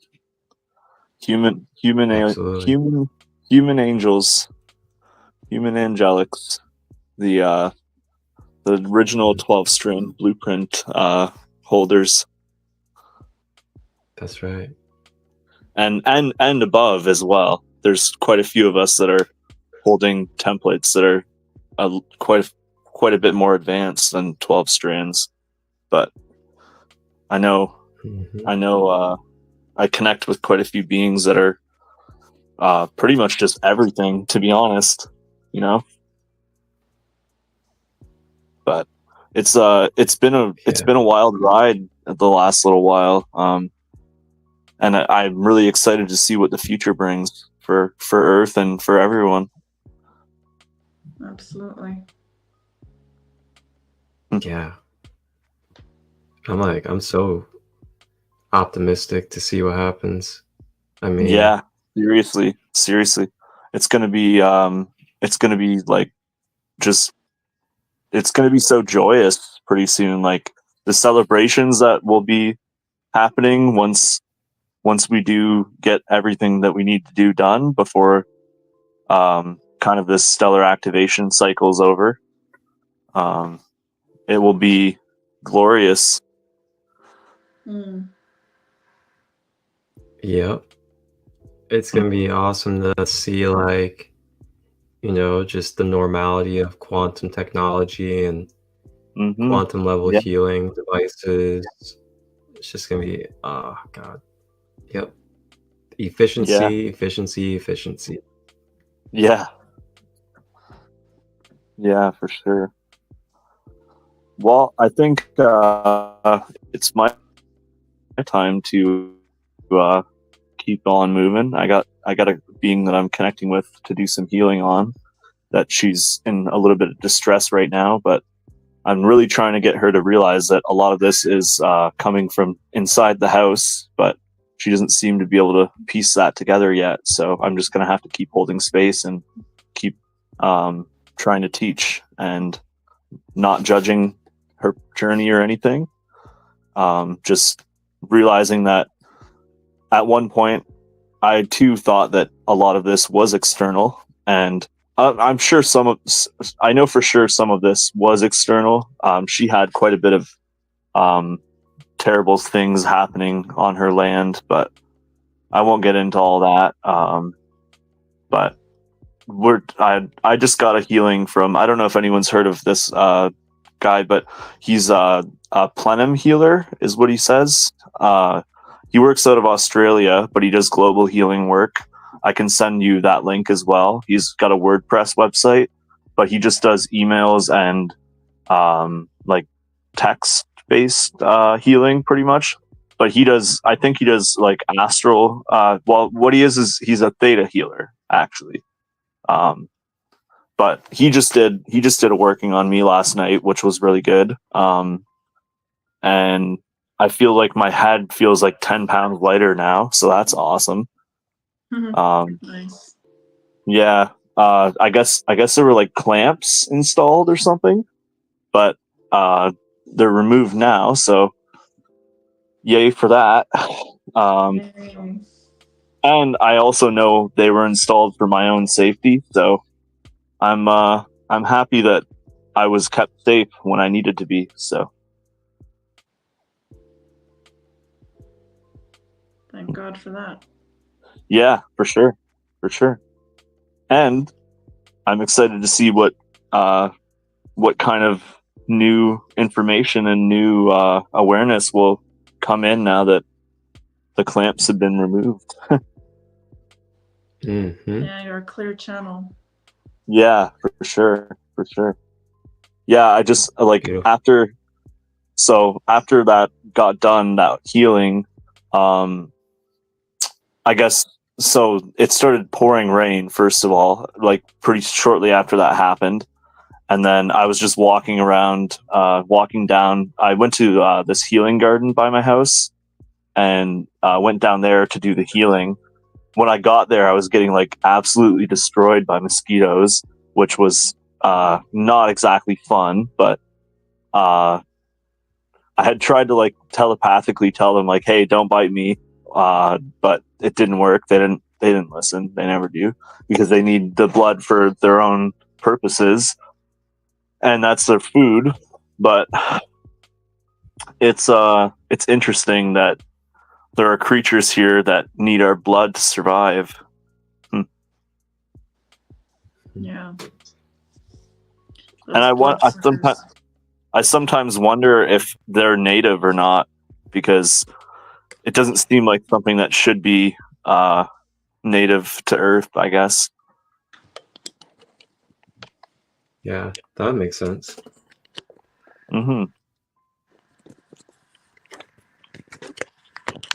G: Human
A: Absolutely.
G: angels, human angelics, the original 12-string blueprint holders,
A: That's right.
G: and above as well. There's quite a few of us that are holding templates that are quite a bit more advanced than 12 strands, but I know I connect with quite a few beings that are pretty much just everything, to be honest, you know. But it's been a wild ride the last little while, and I'm really excited to see what the future brings for Earth and for everyone.
F: Absolutely.
A: Yeah. I'm so optimistic to see what happens. I mean,
G: yeah, seriously, it's gonna be like just, it's gonna be so joyous pretty soon. Like the celebrations that will be happening once we do get everything that we need to do done before kind of this stellar activation cycle's over. It will be glorious.
A: Yep. It's going to be awesome to see, like, you know, just the normality of quantum technology and quantum level healing devices. It's just going to be, oh, God. Yep. Efficiency.
G: Yeah. Yeah, for sure. Well, I think it's my time to keep on moving. I got a being that I'm connecting with to do some healing on, that she's in a little bit of distress right now, but I'm really trying to get her to realize that a lot of this is coming from inside the house, but she doesn't seem to be able to piece that together yet. So I'm just going to have to keep holding space and keep trying to teach and not judging her journey or anything. Just realizing that at one point I too thought that a lot of this was external, and I'm sure I know for sure some of this was external. She had quite a bit of terrible things happening on her land, but I won't get into all that. But I just got a healing from, I don't know if anyone's heard of this guy, but he's a plenum healer is what he says. He works out of Australia, but he does global healing work. I can send you that link as well. He's got a WordPress website, but he just does emails and like text-based healing pretty much. But I think he does like astral. Well, what he is he's a theta healer actually. But he just did a working on me last night, which was really good. And I feel like my head feels like 10 pounds lighter now, so that's awesome.
F: Nice.
G: Yeah. I guess there were like clamps installed or something, but they're removed now, so yay for that. And I also know they were installed for my own safety, so I'm happy that I was kept safe when I needed to be. So
F: thank God for that.
G: yeah, for sure. And I'm excited to see what kind of new information and new awareness will come in now that the clamps have been removed.
F: Yeah, you're a clear channel.
G: Yeah, for sure. Yeah, I just like after that got done, that healing, I guess, so it started pouring rain, first of all, like pretty shortly after that happened. And then I was just walking around, walking down. I went to this healing garden by my house and went down there to do the healing. When I got there, I was getting like absolutely destroyed by mosquitoes, which was not exactly fun, but I had tried to like telepathically tell them like, hey, don't bite me. But it didn't work. They didn't listen. They never do, because they need the blood for their own purposes, and that's their food. But it's interesting that there are creatures here that need our blood to survive.
F: Yeah.
G: And I sometimes wonder if they're native or not, because it doesn't seem like something that should be native to Earth, I guess.
A: Yeah, that makes sense.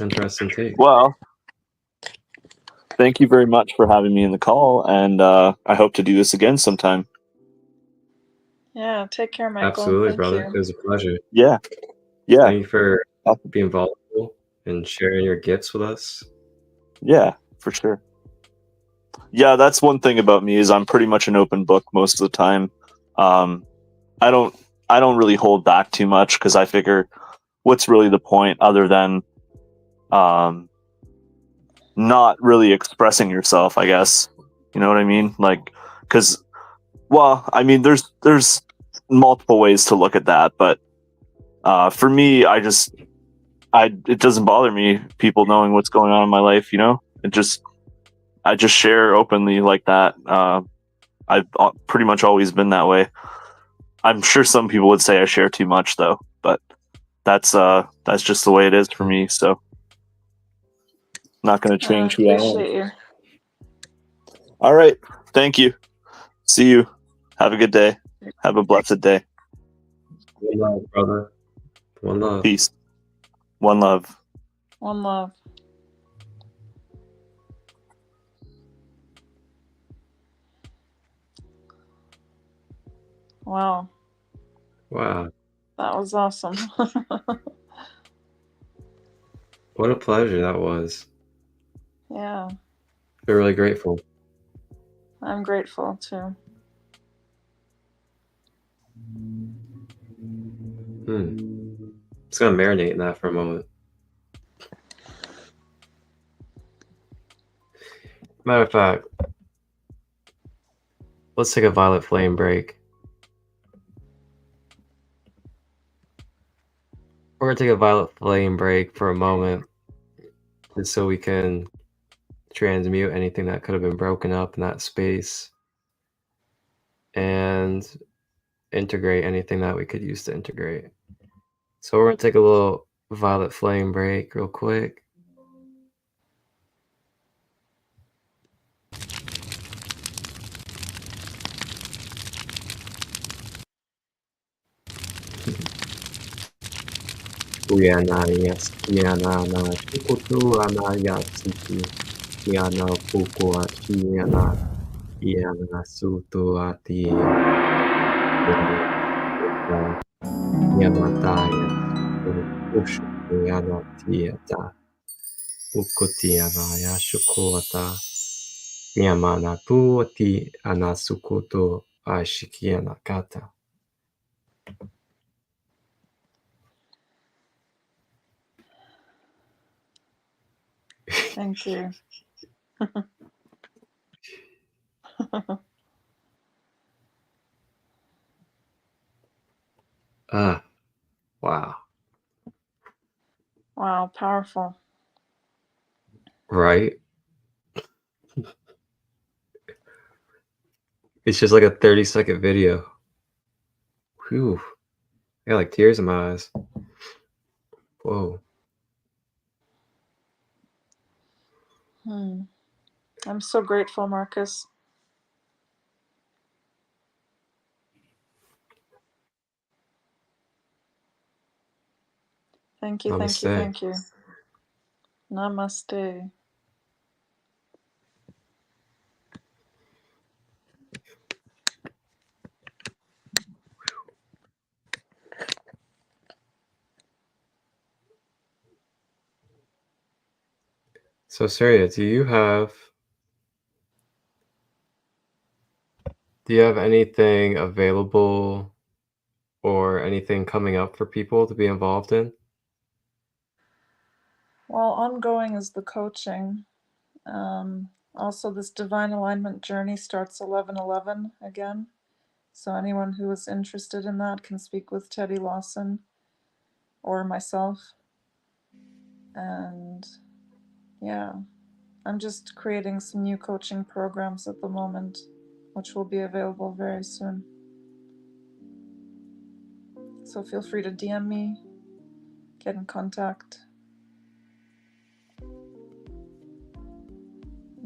A: Interesting take.
G: Well, thank you very much for having me in the call, and I hope to do this again sometime.
F: Yeah, take care, Michael.
A: Absolutely,
F: Thank
A: brother.
F: you.
A: It was a pleasure.
G: Yeah.
A: Thank you for being vulnerable and sharing your gifts with us.
G: Yeah, for sure. Yeah, that's one thing about me, is I'm pretty much an open book most of the time. I don't really hold back too much, because I figure what's really the point other than not really expressing yourself, I guess. You know what I mean? Like, because, well, I mean, there's multiple ways to look at that, but for me, it doesn't bother me people knowing what's going on in my life. You know, I just share openly like that. I've pretty much always been that way. I'm sure some people would say I share too much, though, but that's just the way it is for me. So, not going to change who I am.
F: Appreciate you.
G: All right, thank you. See you. Have a good day. Have a blessed day.
A: One love, brother. One love.
G: Peace. One love.
F: One love. Wow.
A: Wow.
F: That was awesome.
A: What a pleasure that was.
F: Yeah,
A: We're really grateful.
F: I'm grateful too.
A: Just gonna marinate in that for a moment. Matter of fact, let's take a violet flame break. We're gonna take a violet flame break for a moment, just so we can transmute anything that could have been broken up in that space and integrate anything that we could use to integrate. So we're gonna take a little violet flame break real quick. Yana yes, Yana na Shikutu Anaya Siki, Yana Fukua, Yana Sutu Ati, Yamataya, Ushu, Yana Tiata, Ukutiana Yashukuata, Yamana Tuati Anasukutu Ashikiana Kata.
F: Thank you.
A: Wow.
F: Wow, powerful.
A: Right? It's just like a 30-second video. Whew. I got like tears in my eyes. Whoa.
F: I'm so grateful, Marcus. Thank you,
A: Namaste.
F: thank you, thank you. Namaste.
A: So, Suryaa, do you have anything available or anything coming up for people to be involved in?
F: Well, ongoing is the coaching. Also, this divine alignment journey starts 11/11 again. So anyone who is interested in that can speak with Teddy Lawson or myself. And yeah, I'm just creating some new coaching programs at the moment, which will be available very soon. So feel free to DM me, get in contact.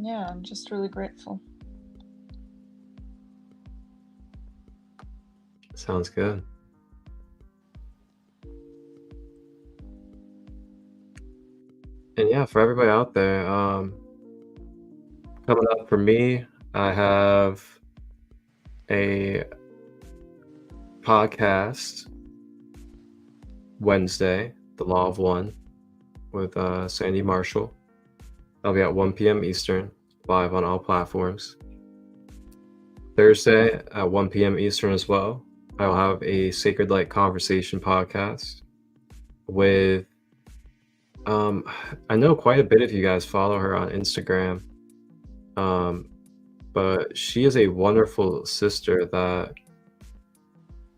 F: Yeah, I'm just really grateful.
A: Sounds good. And yeah, for everybody out there, coming up for me, I have a podcast Wednesday, The Law of One, with Sandy Marshall. That'll be at 1 p.m. Eastern, live on all platforms. Thursday at 1 p.m. Eastern as well, I'll have a Sacred Light Conversation podcast with I know quite a bit of you guys follow her on Instagram. But she is a wonderful sister that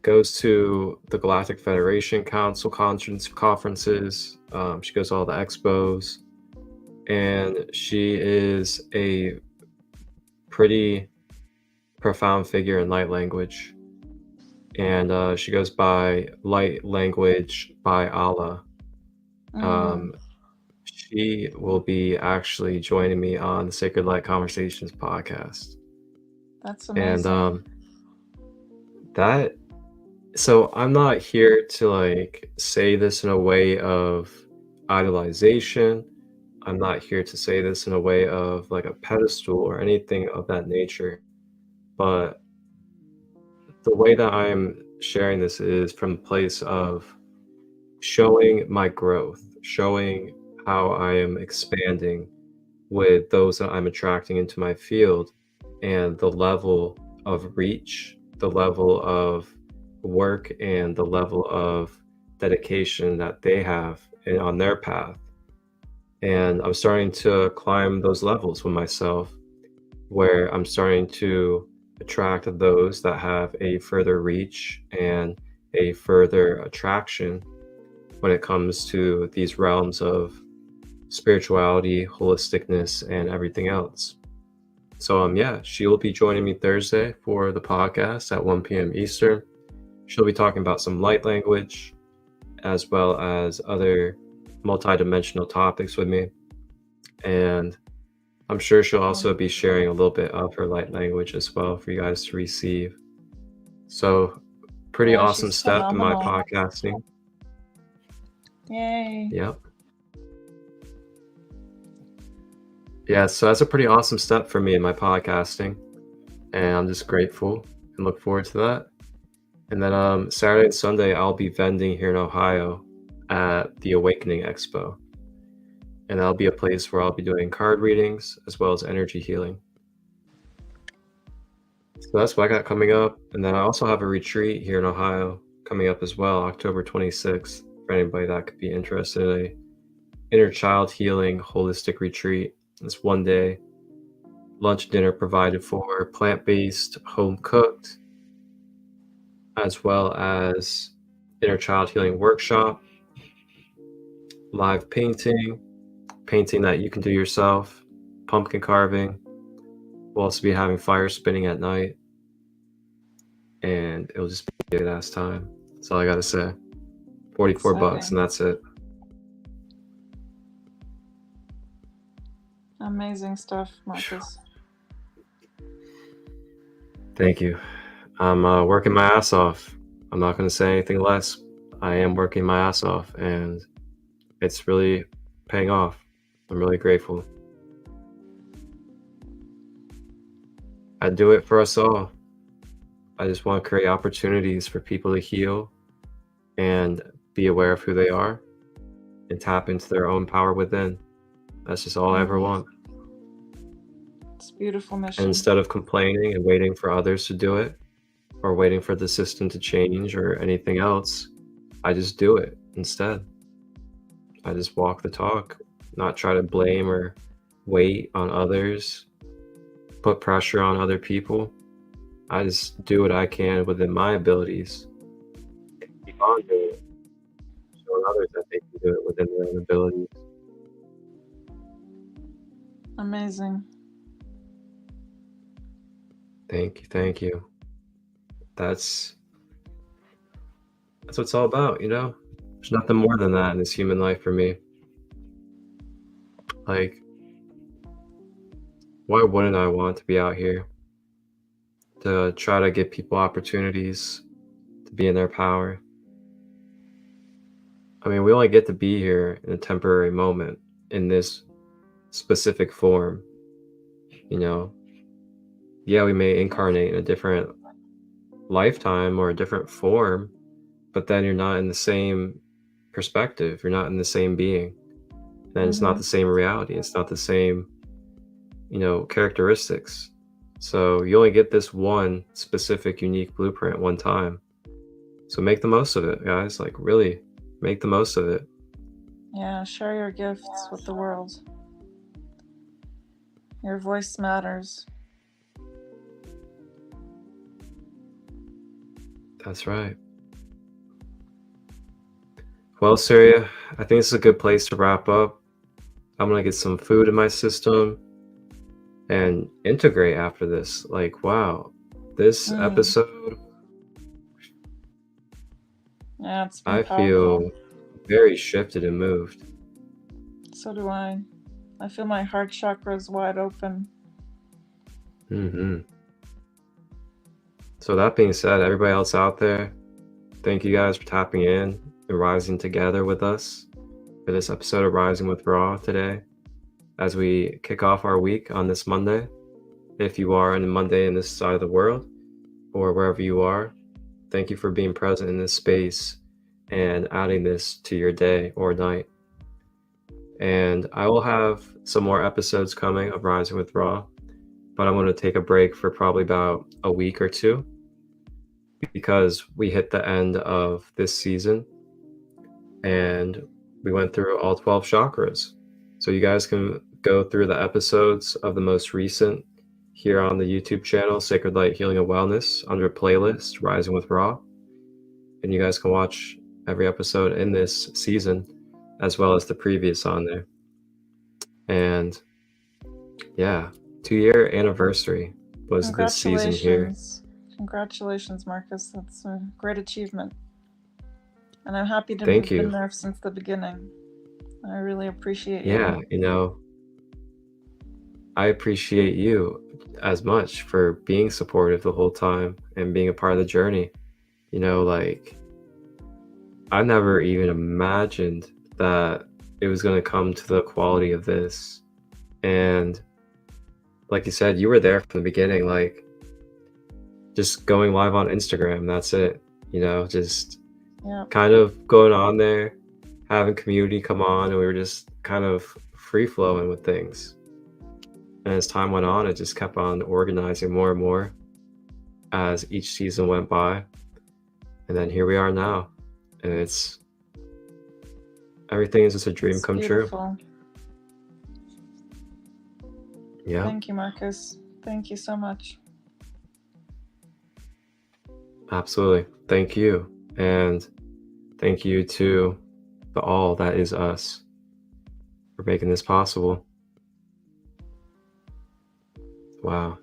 A: goes to the Galactic Federation Council conferences. She goes to all the expos, and she is a pretty profound figure in light language. And she goes by Light Language by Allah. She will be actually joining me on the Sacred Light Conversations podcast.
F: That's amazing.
A: And so I'm not here to like say this in a way of idolization. I'm not here to say this in a way of like a pedestal or anything of that nature. But the way that I'm sharing this is from a place of showing my growth, showing how I am expanding with those that I'm attracting into my field, and the level of reach, the level of work, and the level of dedication that they have on their path. And I'm starting to climb those levels with myself, where I'm starting to attract those that have a further reach and a further attraction when it comes to these realms of spirituality, holisticness, and everything else. So yeah, she will be joining me Thursday for the podcast at 1 p.m. Eastern. She'll be talking about some light language as well as other multidimensional topics with me. And I'm sure she'll also be sharing a little bit of her light language as well for you guys to receive. So pretty awesome
F: she's
A: step in my
F: phenomenal.
A: podcasting.
F: Yay.
A: Yep. Yeah, so that's a pretty awesome step for me in my podcasting, and I'm just grateful and look forward to that. And then Saturday and Sunday, I'll be vending here in Ohio at the Awakening Expo, and that'll be a place where I'll be doing card readings as well as energy healing. So that's what I got coming up. And then I also have a retreat here in Ohio coming up as well, October 26th, for anybody that could be interested in a inner child healing holistic retreat. It's 1 day, lunch, dinner provided for, plant-based, home-cooked, as well as inner child healing workshop, live painting that you can do yourself, pumpkin carving. We'll also be having fire spinning at night, and it'll just be a good ass time. That's all I gotta say. $44, and that's it.
F: Amazing stuff, Marcus.
A: Thank you. I'm working my ass off. I'm not going to say anything less. I am working my ass off, and it's really paying off. I'm really grateful. I do it for us all. I just want to create opportunities for people to heal and be aware of who they are and tap into their own power within. That's just all I ever want.
F: It's a beautiful mission.
A: And instead of complaining and waiting for others to do it, or waiting for the system to change or anything else, I just do it instead. I just walk the talk, not try to blame or wait on others, put pressure on other people. I just do what I can within my abilities. Keep on doing it, showing others that they can do it within their own abilities.
F: Amazing.
A: Thank you. That's what it's all about, you know? There's nothing more than that in this human life for me. Like, why wouldn't I want to be out here to try to give people opportunities to be in their power? I mean, we only get to be here in a temporary moment in this specific form, you know? Yeah, we may incarnate in a different lifetime or a different form, but then you're not in the same perspective. You're not in the same being. Then it's not the same reality. It's not the same, you know, characteristics. So you only get this one specific, unique blueprint one time. So make the most of it, guys. Like, really make the most of it.
F: Yeah, share your gifts with the world. Your voice matters.
A: That's right. Well, Surya, I think this is a good place to wrap up. I'm gonna get some food in my system and integrate after this. Like, wow, this episode,
F: Yeah, it's been
A: I
F: powerful.
A: feel very shifted and moved.
F: So do I. I feel my heart chakra is wide open.
A: So that being said, everybody else out there, thank you guys for tapping in and rising together with us for this episode of Rising with Ra today, as we kick off our week on this Monday. If you are on a Monday in this side of the world or wherever you are, thank you for being present in this space and adding this to your day or night. And I will have some more episodes coming of Rising with Ra, but I'm going to take a break for probably about a week or two because we hit the end of this season and we went through all 12 chakras. So you guys can go through the episodes of the most recent here on the YouTube channel, Sacred Light Healing and Wellness, under playlist Rising with Ra. And you guys can watch every episode in this season as well as the previous on there. And yeah, 2-year anniversary was this season here.
F: Congratulations, Marcus. That's a great achievement. And I'm happy to
A: Thank
F: have
A: you.
F: been there since the beginning. I really appreciate you.
A: Yeah, you know, I appreciate you as much for being supportive the whole time and being a part of the journey. You know, like, I never even imagined that it was going to come to the quality of this. And like you said, you were there from the beginning, like just going live on Instagram. That's it. You know, just kind of going on there, having community come on, and we were just kind of free flowing with things. And as time went on, it just kept on organizing more and more as each season went by. And then here we are now. And everything is just a dream come
F: beautiful.
A: True. Yeah.
F: Thank you, Marcus. Thank you so much.
A: Absolutely. Thank you. And thank you to the all that is us for making this possible. Wow.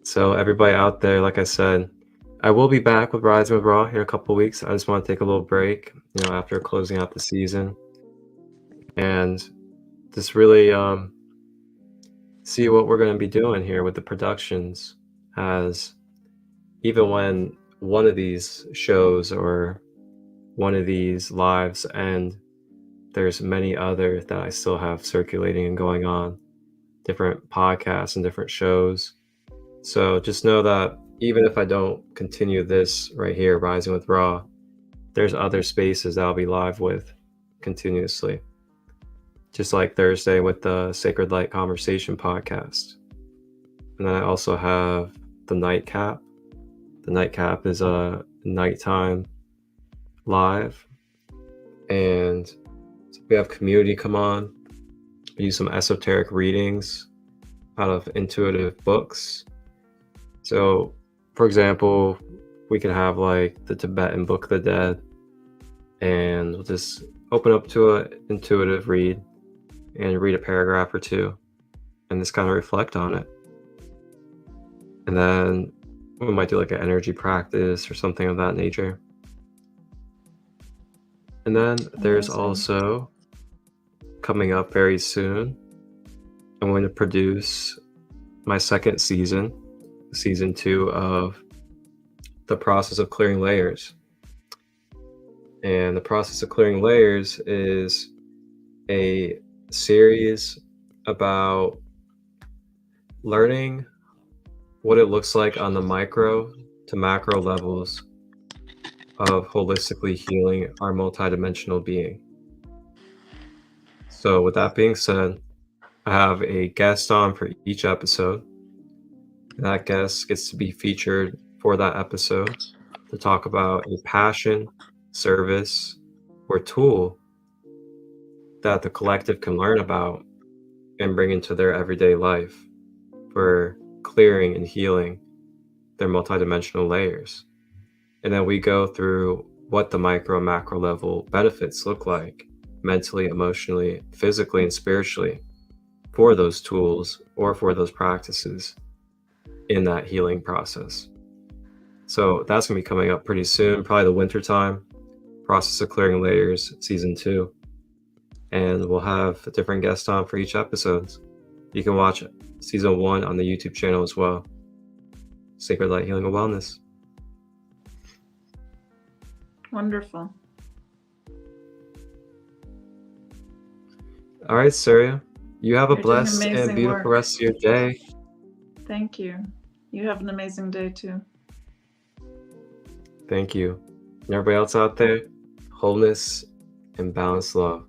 A: So everybody out there, like I said, I will be back with Rising with Ra here in a couple of weeks. I just want to take a little break, you know, after closing out the season, and just really see what we're going to be doing here with the productions, as even when one of these shows or one of these lives end, there's many other that I still have circulating and going on, different podcasts and different shows. So just know that even if I don't continue this right here, Rising with Ra, there's other spaces that I'll be live with continuously. Just like Thursday with the Sacred Light Conversation podcast. And then I also have the Nightcap. The Nightcap is a nighttime live. And we have community come on. We do some esoteric readings out of intuitive books. So, for example, we could have like the Tibetan Book of the Dead, and we'll just open up to an intuitive read and read a paragraph or two and just kind of reflect on it. And then we might do like an energy practice or something of that nature. And then there's also, coming up very soon, I'm going to produce my second season 2 of The Process of Clearing Layers. And The Process of Clearing Layers is a series about learning what it looks like on the micro to macro levels of holistically healing our multidimensional being. So with that being said, I have a guest on for each episode. That guest gets to be featured for that episode to talk about a passion service, or tool that the collective can learn about and bring into their everyday life for clearing and healing their multidimensional layers. And then we go through what the micro and macro level benefits look like mentally, emotionally, physically, and spiritually for those tools or for those practices in that healing process. So that's going to be coming up pretty soon, probably the winter time, Process of Clearing Layers, season 2. And we'll have a different guest on for each episode. You can watch season 1 on the YouTube channel as well. Sacred Light Healing and Wellness.
F: Wonderful.
A: All right, Suryaa. You have a
F: You're doing
A: blessed and
F: amazing
A: beautiful
F: work.
A: rest of your day.
F: Thank you. You have an amazing day too.
A: Thank you. And everybody else out there, wholeness and balanced love.